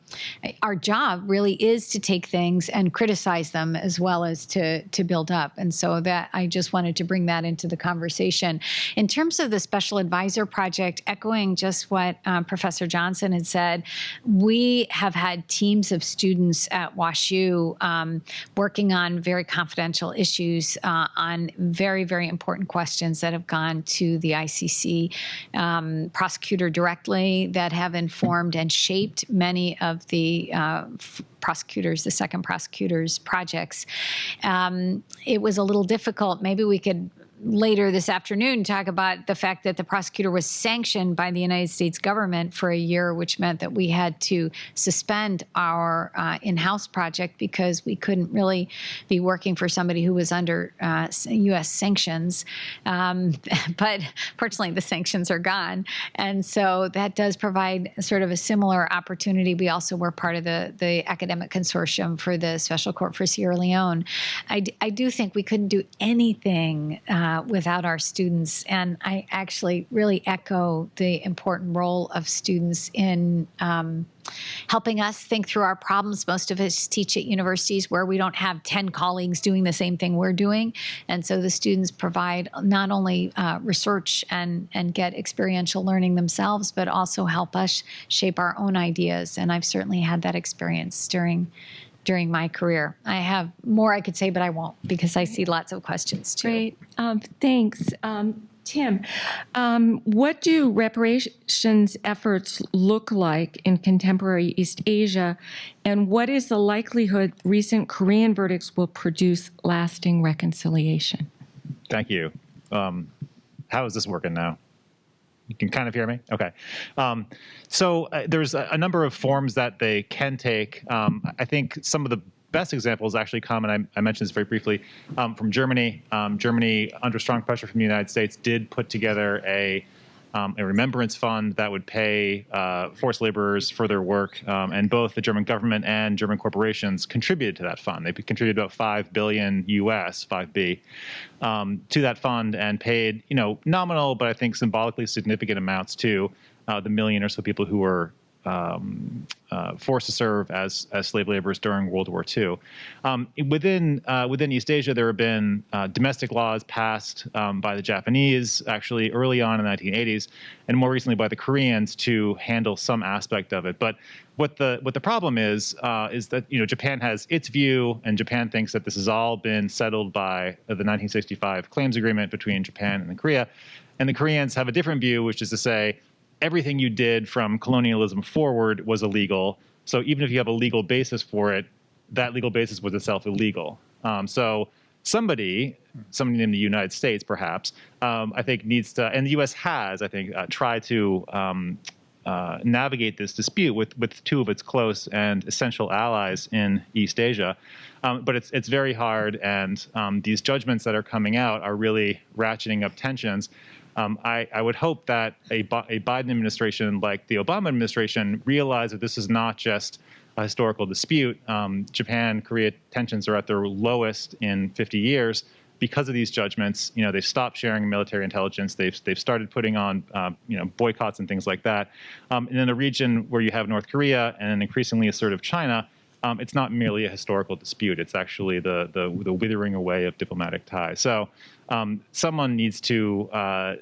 job really is to take things and criticize them as well as to build up. And so that I just wanted to bring that into the conversation. In terms of the Special Advisor Project, echoing just what Professor Johnson had said, we have had teams of students at WashU working on very confidential issues on very, very important questions that have gone to the ICC prosecutor directly, that have informed and shaped many of the prosecutors, the second prosecutors' projects. It was a little difficult. Maybe we could later this afternoon talk about the fact that the prosecutor was sanctioned by the United States government for a year, which meant that we had to suspend our in-house project because we couldn't really be working for somebody who was under U.S. sanctions. But fortunately, the sanctions are gone. And so that does provide sort of a similar opportunity. We also were part of the academic consortium for the Special Court for Sierra Leone. I do think we couldn't do anything without our students. And I actually really echo the important role of students in helping us think through our problems. Most of us teach at universities where we don't have 10 colleagues doing the same thing we're doing. And so the students provide not only research and get experiential learning themselves, but also help us shape our own ideas. And I've certainly had that experience during my career. I have more I could say, but I won't, because I see lots of questions too. Great. Thanks. Tim, what do reparations efforts look like in contemporary East Asia, and what is the likelihood recent Korean verdicts will produce lasting reconciliation? Thank you. How is this working now? You can kind of hear me? Okay. So there's a number of forms that they can take. I think some of the best examples actually come, and I mentioned this very briefly, from Germany. Germany, under strong pressure from the United States, did put together a remembrance fund that would pay forced laborers for their work, and both the German government and German corporations contributed to that fund. They contributed about $5 billion US, 5B, to that fund, and paid, nominal, but I think symbolically significant amounts to the million or so people who were forced to serve as slave laborers during World War II. Within East Asia, there have been domestic laws passed by the Japanese, actually early on in the 1980s, and more recently by the Koreans to handle some aspect of it. But what the problem is that Japan has its view, and Japan thinks that this has all been settled by the 1965 claims agreement between Japan and Korea, and the Koreans have a different view, which is to say, everything you did from colonialism forward was illegal. So even if you have a legal basis for it, that legal basis was itself illegal. So somebody in the United States, perhaps, I think needs to, and the U.S. has, I think, tried to navigate this dispute with two of its close and essential allies in East Asia. But it's very hard, and these judgments that are coming out are really ratcheting up tensions. I would hope that a Biden administration like the Obama administration realize that this is not just a historical dispute. Japan-Korea tensions are at their lowest in 50 years because of these judgments. They've stopped sharing military intelligence. They've started putting on boycotts and things like that. And in a region where you have North Korea and an increasingly assertive China, it's not merely a historical dispute. It's actually the withering away of diplomatic ties. So someone needs to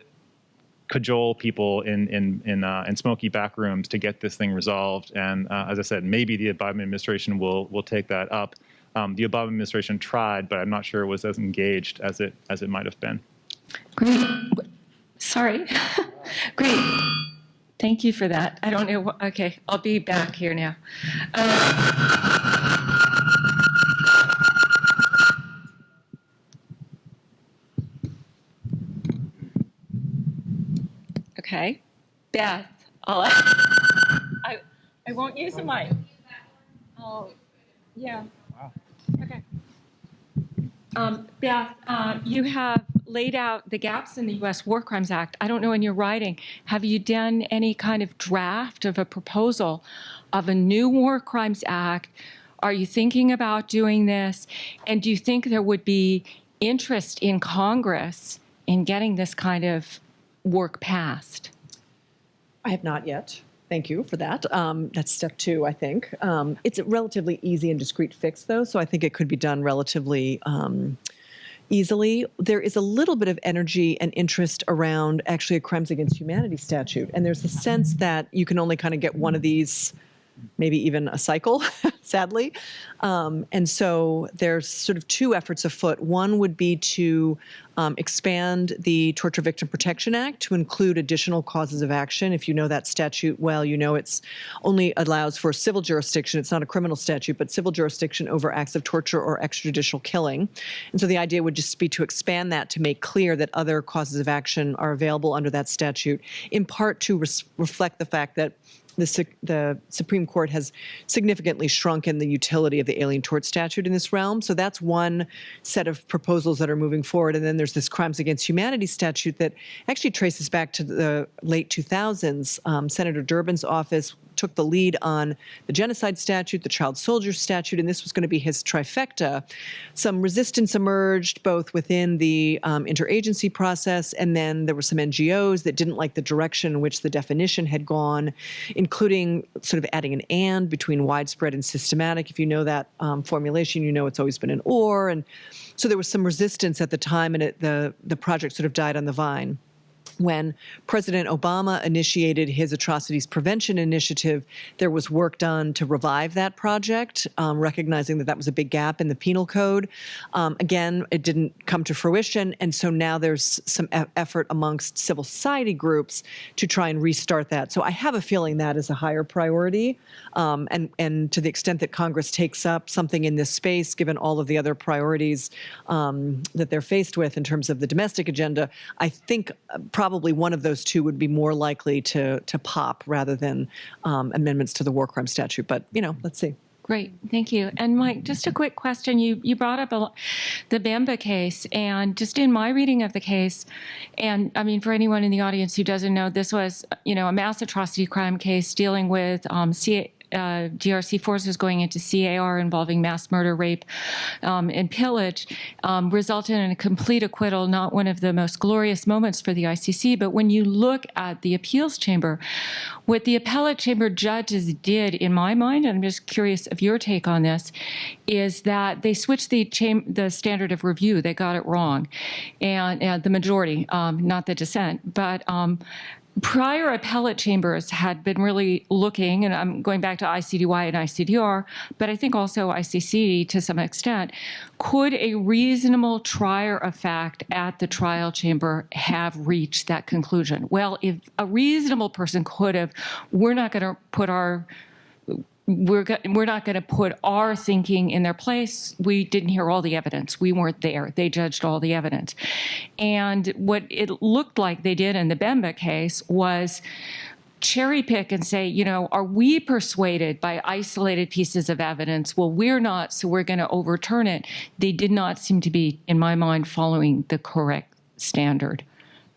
cajole people in smoky back rooms to get this thing resolved. And as I said, maybe the Obama administration will take that up. The Obama administration tried, but I'm not sure it was as engaged as it might have been. Great. Sorry. Great. Thank you for that. I don't know. Okay, I'll be back here now. Okay. Beth, I won't use the mic. Oh, yeah. Wow. Okay. Beth, you have laid out the gaps in the U.S. War Crimes Act. I don't know in your writing, have you done any kind of draft of a proposal of a new War Crimes Act? Are you thinking about doing this? And do you think there would be interest in Congress in getting this kind of work passed? I have not yet. Thank you for that. That's step 2, I think. It's a relatively easy and discrete fix, though, so I think it could be done relatively easily. There is a little bit of energy and interest around actually a Crimes Against Humanity statute, and there's a sense that you can only kind of get one of these, maybe even a cycle, sadly. And so there's sort of 2 efforts afoot. One would be to expand the Torture Victim Protection Act to include additional causes of action. If you know that statute well, you know it's only allows for civil jurisdiction. It's not a criminal statute, but civil jurisdiction over acts of torture or extrajudicial killing. And so the idea would just be to expand that to make clear that other causes of action are available under that statute, in part to reflect the fact that the Supreme Court has significantly shrunken the utility of the Alien Tort Statute in this realm. So that's one set of proposals that are moving forward. And then there's this Crimes Against Humanity statute that actually traces back to the late 2000s. Senator Durbin's office took the lead on the Genocide Statute, the Child Soldier Statute, and this was going to be his trifecta. Some resistance emerged both within the interagency process, and then there were some NGOs that didn't like the direction in which the definition had gone, including sort of adding an and between widespread and systematic. If you know that formulation, you know it's always been an or. And so there was some resistance at the time, and the project sort of died on the vine. When President Obama initiated his atrocities prevention initiative, there was work done to revive that project, recognizing that that was a big gap in the penal code. Again, it didn't come to fruition, and so now there's some effort amongst civil society groups to try and restart that. So I have a feeling that is a higher priority, and to the extent that Congress takes up something in this space, given all of the other priorities that they're faced with in terms of the domestic agenda, I think probably one of those 2 would be more likely to pop rather than amendments to the War Crimes Statute. But, let's see. Great, thank you. And Mike, just a quick question. You brought up the Bemba case, and just in my reading of the case, and I mean, for anyone in the audience who doesn't know, this was, a mass atrocity crime case dealing with GRC forces going into CAR involving mass murder, rape, and pillage, resulted in a complete acquittal, not one of the most glorious moments for the ICC. But when you look at the appeals chamber, what the appellate chamber judges did, in my mind, and I'm just curious of your take on this, is that they switched the standard of review. They got it wrong. And the majority, not the dissent, but prior appellate chambers had been really looking, and I'm going back to ICDY and ICDR, but I think also ICC to some extent, could a reasonable trier of fact at the trial chamber have reached that conclusion? Well, if a reasonable person could have, we're not going to put our thinking in their place. We didn't hear all the evidence. We weren't there. They judged all the evidence. And what it looked like they did in the Bemba case was cherry pick and say, are we persuaded by isolated pieces of evidence? Well, we're not, so we're going to overturn it. They did not seem to be, in my mind, following the correct standard.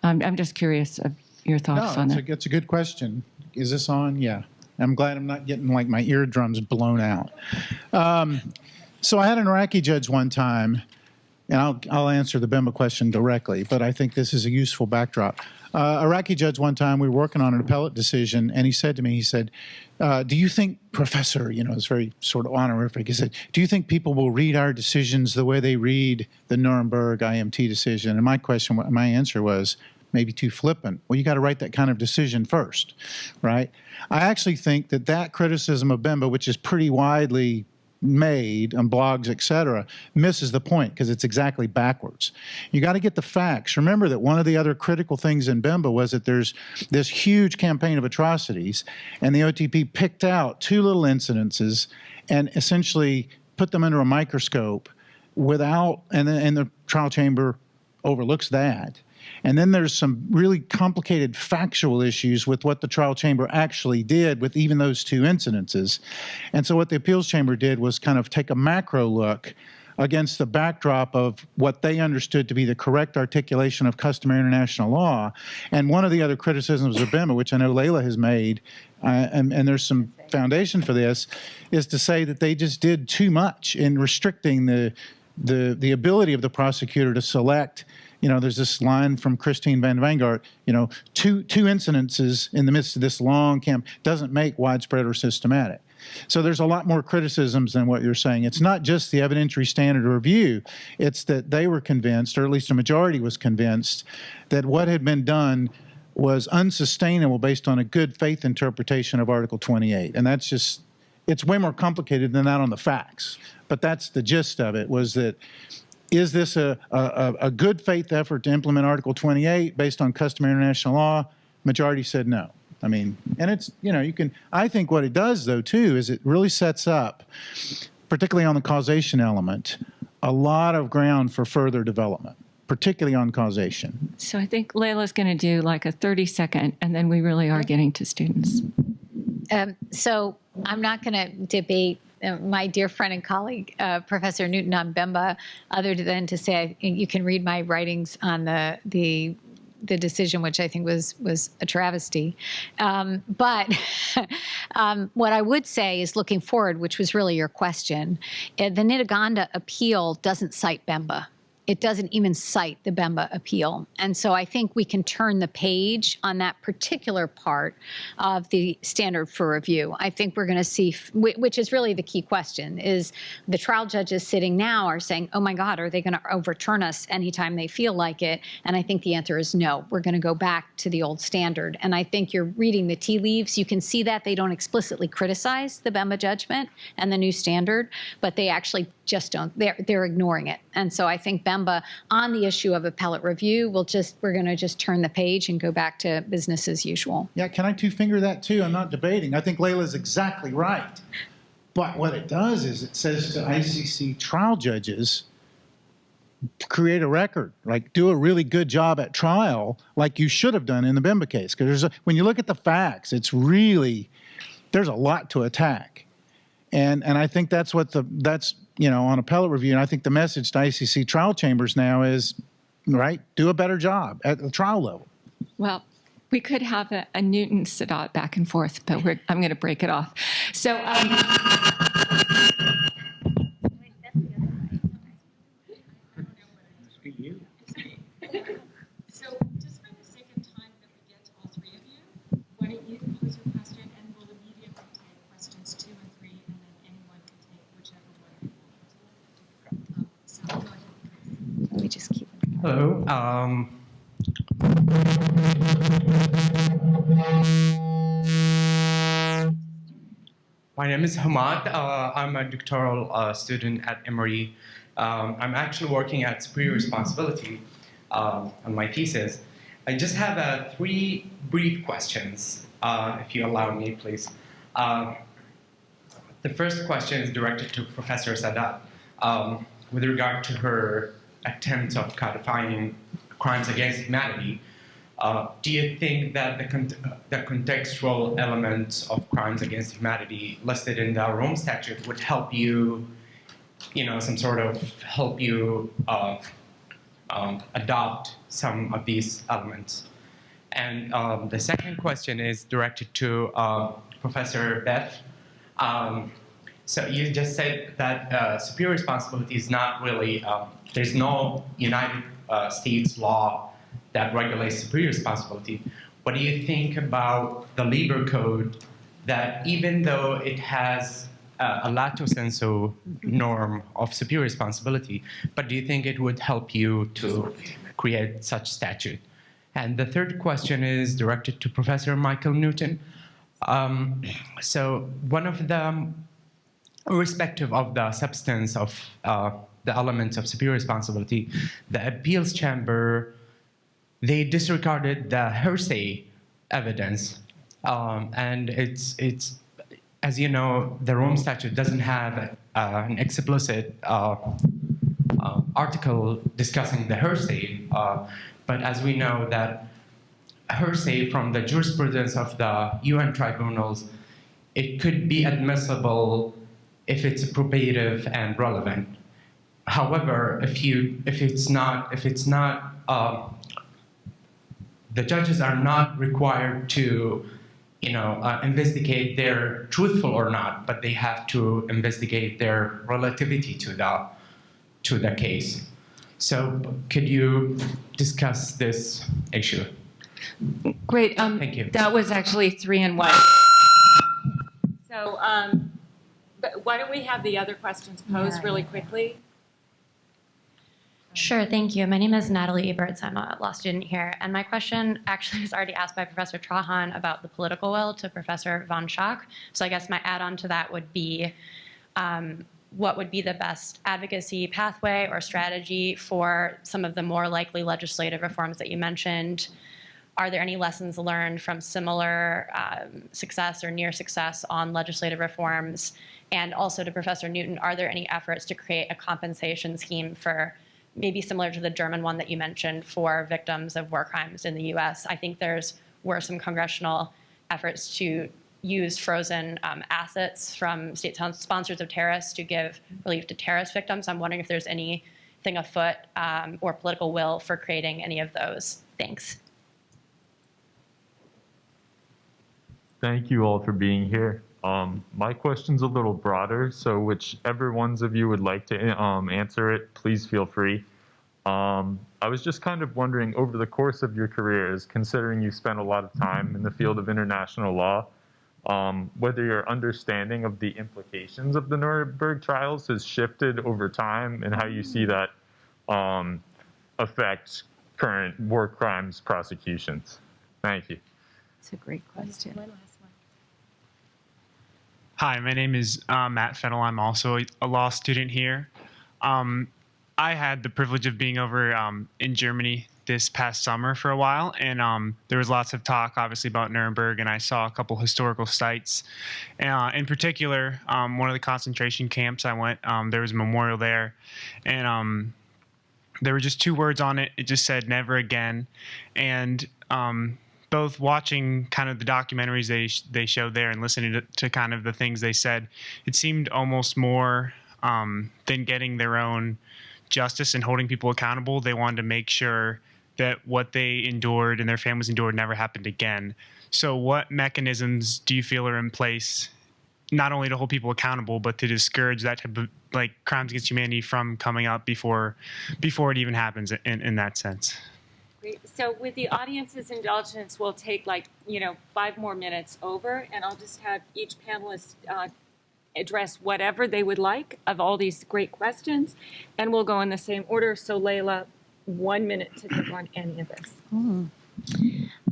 I'm just curious of your thoughts on that. It's a good question. Is this on? Yeah. I'm glad I'm not getting like my eardrums blown out. So I had an Iraqi judge one time, and I'll answer the Bemba question directly, but I think this is a useful backdrop. Iraqi judge one time, we were working on an appellate decision, and he said to me, do you think, Professor, it's very sort of honorific, he said, do you think people will read our decisions the way they read the Nuremberg IMT decision? And my answer was, maybe too flippant. Well, you got to write that kind of decision first, right? I actually think that criticism of Bemba, which is pretty widely made on blogs, et cetera, misses the point because it's exactly backwards. You got to get the facts. Remember that one of the other critical things in Bemba was that there's this huge campaign of atrocities, and the OTP picked out 2 little incidences and essentially put them under a microscope and the trial chamber overlooks that. And then there's some really complicated factual issues with what the trial chamber actually did with even those 2 incidences. And so what the appeals chamber did was kind of take a macro look against the backdrop of what they understood to be the correct articulation of customary international law. And one of the other criticisms of Bemba, which I know Leila has made, and there's some foundation for this, is to say that they just did too much in restricting the ability of the prosecutor to select. There's this line from Christine Van Vanguard, two incidences in the midst of this long camp doesn't make widespread or systematic. So there's a lot more criticisms than what you're saying. It's not just the evidentiary standard of review. It's that they were convinced, or at least a majority was convinced, that what had been done was unsustainable based on a good faith interpretation of Article 28. And it's way more complicated than that on the facts. But that's the gist of it, was that is this a good faith effort to implement Article 28 based on customary international law? Majority said no. And it's, I think what it does, though, too, is it really sets up, particularly on the causation element, a lot of ground for further development, particularly on causation. So I think Leila's going to do like a 30-second, and then we really are getting to students. So I'm not going to debate my dear friend and colleague, Professor Newton on Bemba, other than to say you can read my writings on the decision, which I think was a travesty. But what I would say is, looking forward, which was really your question, the Nitaganda appeal doesn't cite Bemba. It doesn't even cite the Bemba appeal. And so I think we can turn the page on that particular part of the standard for review. I think we're going to see, which is really the key question, is the trial judges sitting now are saying, oh my God, are they going to overturn us anytime they feel like it? And I think the answer is no. We're going to go back to the old standard. And I think you're reading the tea leaves. You can see that they don't explicitly criticize the Bemba judgment and the new standard, but they actually just don't. They're ignoring it. And so I think Bemba, on the issue of appellate review, we're going to just turn the page and go back to business as usual. Yeah, can I two-finger that too? I'm not debating. I think Leila's exactly right. But what it does is it says to ICC trial judges, create a record, like do a really good job at trial, like you should have done in the Bemba case. Because when you look at the facts, there's a lot to attack. And I think that's on appellate review, and I think the message to ICC trial chambers now is, right, do a better job at the trial level. Well, we could have a Newton Sadat back and forth, but I'm going to break it off. So, So just for the sake of time that we get to all 3 of you, why don't you pose your question, and we'll immediately take questions 2 and 3, and then anyone can take whichever one they want. So go ahead, please. Let me just keep it. Hello. My name is Hamad. I'm a doctoral student at Emory. I'm actually working at Superior Responsibility on my thesis. I just have 3 brief questions, if you allow me, please. The first question is directed to Professor Sadat with regard to her attempt of codifying crimes against humanity. do you think that the contextual elements of crimes against humanity listed in the Rome Statute would help you, some sort of help you adopt some of these elements? And the second question is directed to Professor Beth. So you just said that superior responsibility is not really, there's no United States law that regulates superior responsibility. What do you think about the labor code that even though it has a lato sensu norm of superior responsibility, but do you think it would help you to create such statute? And the third question is directed to Professor Michael Newton. So one of the, irrespective of the substance of the elements of superior responsibility, the appeals chamber, they disregarded the hearsay evidence. And it's, as you know, the Rome Statute doesn't have an explicit article discussing the hearsay. But as we know that hearsay from the jurisprudence of the UN tribunals, it could be admissible if it's probative and relevant. However, if it's not, the judges are not required to, investigate their truthful or not, but they have to investigate their relativity to the case. So could you discuss this issue? Great. Thank you. That was actually 3 in 1. So but why don't we have the other questions posed really quickly? Sure, thank you. My name is Natalie Eberts. I'm a law student here. And my question actually was already asked by Professor Trahan about the political will to Professor von Schaack. So I guess my add-on to that would be, what would be the best advocacy pathway or strategy for some of the more likely legislative reforms that you mentioned? Are there any lessons learned from similar success or near success on legislative reforms? And also to Professor Newton, are there any efforts to create a compensation scheme for maybe similar to the German one that you mentioned for victims of war crimes in the US? I think were some congressional efforts to use frozen assets from state sponsors of terrorists to give relief to terrorist victims. I'm wondering if there's anything afoot or political will for creating any of those. Thanks. Thank you all for being here. My question's a little broader, so whichever ones of you would like to answer it, please feel free. I was just kind of wondering, over the course of your careers, considering you spent a lot of time in the field of international law, whether your understanding of the implications of the Nuremberg trials has shifted over time and how you see that affect current war crimes prosecutions. Thank you. That's a great question. Hi, my name is Matt Fennell. I'm also a law student here. I had the privilege of being over in Germany this past summer for a while, and there was lots of talk, obviously, about Nuremberg, and I saw a couple historical sites. In particular, one of the concentration camps I went, there was a memorial there, and there were just 2 words on it. It just said, "Never again," and both watching kind of the documentaries they showed there and listening to kind of the things they said, it seemed almost more than getting their own justice and holding people accountable. They wanted to make sure that what they endured and their families endured never happened again. So what mechanisms do you feel are in place, not only to hold people accountable, but to discourage that type of crimes against humanity from coming up before it even happens in that sense? Great. So with the audience's indulgence, we'll take 5 more minutes over, and I'll just have each panelist address whatever they would like of all these great questions, and we'll go in the same order. So Leila, 1 minute to take on any of this.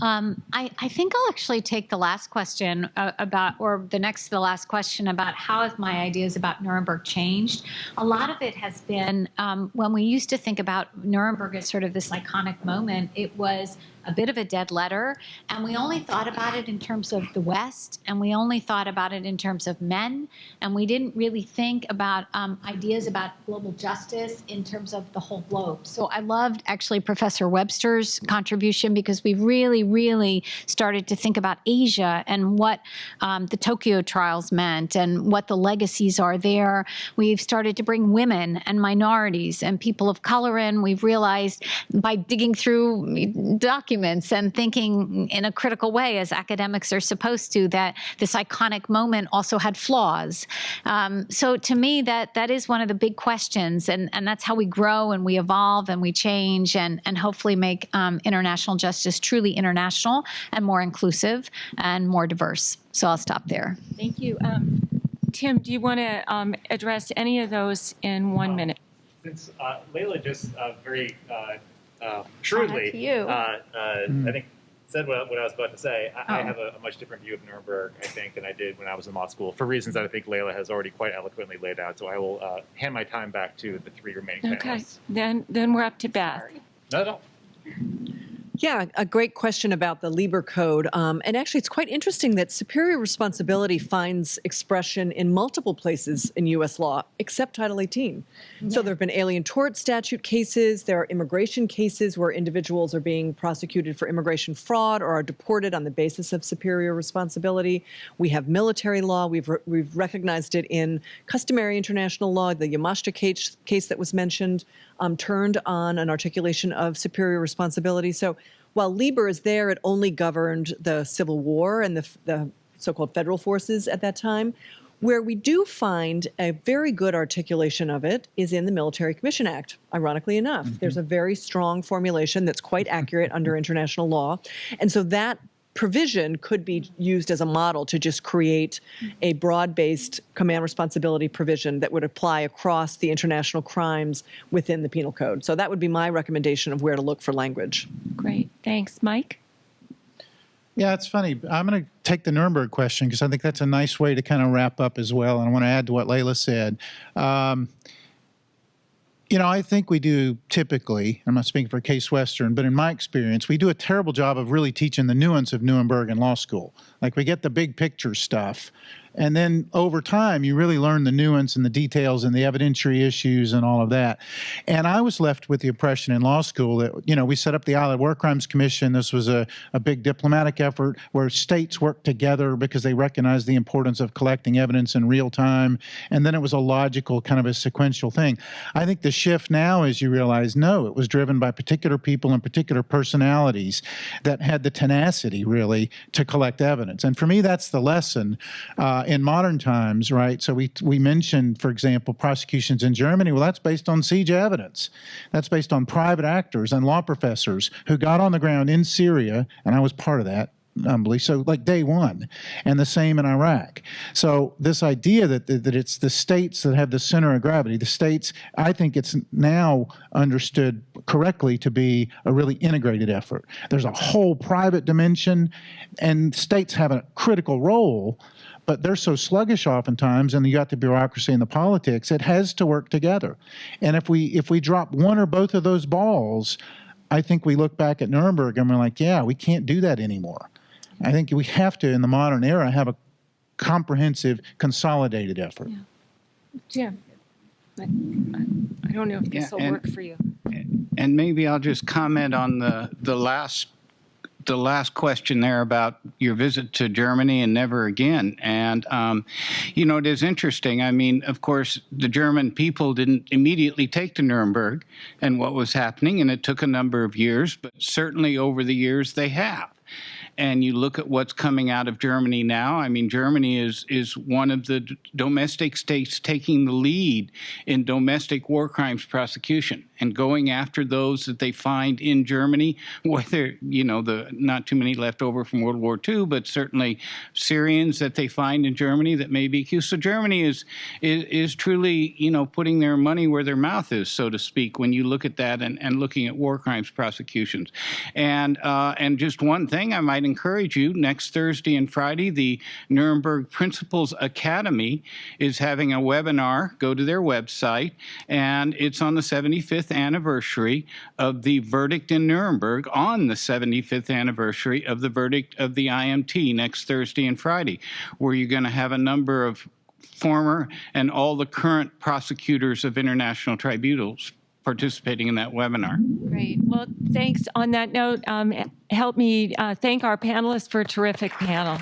I think I'll actually take the last question the last question about how have my ideas about Nuremberg changed. A lot of it has been when we used to think about Nuremberg as sort of this iconic moment, it was a bit of a dead letter. And we only thought about it in terms of the West, and we only thought about it in terms of men. And we didn't really think about ideas about global justice in terms of the whole globe. So I loved actually Professor Webster's contribution, because we really, really started to think about Asia and what the Tokyo trials meant and what the legacies are there. We've started to bring women and minorities and people of color in. We've realized by digging through documents and thinking in a critical way, as academics are supposed to, that this iconic moment also had flaws. So to me, that is one of the big questions, and that's how we grow and we evolve and we change and hopefully make international justice truly international and more inclusive and more diverse. So I'll stop there. Thank you. Tim, do you want to address any of those in 1 minute? Since Leila just very shrewdly, to you. I think, said what I was about to say, I have a much different view of Nuremberg, I think, than I did when I was in law school, for reasons that I think Leila has already quite eloquently laid out. So I will hand my time back to the three remaining panelists. Okay, then we're up to Beth. No. Yeah, a great question about the Lieber Code. And actually, it's quite interesting that superior responsibility finds expression in multiple places in U.S. law, except Title 18. Yeah. So there have been alien tort statute cases. There are immigration cases where individuals are being prosecuted for immigration fraud or are deported on the basis of superior responsibility. We have military law. We've recognized it in customary international law. The Yamashita case that was mentioned turned on an articulation of superior responsibility. So while Lieber is there, it only governed the Civil War and the so-called federal forces at that time. Where we do find a very good articulation of it is in the Military Commission Act, ironically enough. Mm-hmm. There's a very strong formulation that's quite accurate under international law. And so that provision could be used as a model to just create a broad-based command responsibility provision that would apply across the international crimes within the penal code. So that would be my recommendation of where to look for language. Great, thanks. Mike? Yeah, it's funny. I'm going to take the Nuremberg question because I think that's a nice way to kind of wrap up as well. And I want to add to what Leila said. I think we do typically, I'm not speaking for Case Western, but in my experience, we do a terrible job of really teaching the nuance of Nuremberg in law school. Like we get the big picture stuff. And then over time, you really learn the nuance and the details and the evidentiary issues and all of that. And I was left with the impression in law school that, we set up the Allied War Crimes Commission. This was a big diplomatic effort where states worked together because they recognized the importance of collecting evidence in real time. And then it was a logical kind of a sequential thing. I think the shift now is you realize, no, it was driven by particular people and particular personalities that had the tenacity really to collect evidence. And for me, that's the lesson. In modern times, right? So we mentioned, for example, prosecutions in Germany. Well, that's based on siege evidence. That's based on private actors and law professors who got on the ground in Syria, and I was part of that, humbly, so like day one, and the same in Iraq. So this idea that it's the states that have the center of gravity, the states, I think it's now understood correctly to be a really integrated effort. There's a whole private dimension, and states have a critical role, but they're so sluggish oftentimes, and you got the bureaucracy and the politics, it has to work together. And if we drop one or both of those balls, I think we look back at Nuremberg and we're like, yeah, we can't do that anymore. I think we have to, in the modern era, have a comprehensive, consolidated effort. Yeah. I don't know if this will work for you. And maybe I'll just comment on the last question there about your visit to Germany and never again. And, it is interesting. I mean, of course, the German people didn't immediately take to Nuremberg and what was happening, and it took a number of years, but certainly over the years they have. And you look at what's coming out of Germany now. I mean, Germany is one of the domestic states taking the lead in domestic war crimes prosecution and going after those that they find in Germany, whether, the not too many left over from World War II, but certainly Syrians that they find in Germany that may be accused. So Germany is truly, putting their money where their mouth is, so to speak, when you look at that and looking at war crimes prosecutions. And just one thing I might encourage you, next Thursday and Friday, the Nuremberg Principles Academy is having a webinar. Go to their website, and it's on the 75th anniversary of the verdict in Nuremberg, on the 75th anniversary of the verdict of the IMT next Thursday and Friday, where you're going to have a number of former and all the current prosecutors of international tribunals participating in that webinar. Great. Well, thanks. On that note, help me thank our panelists for a terrific panel.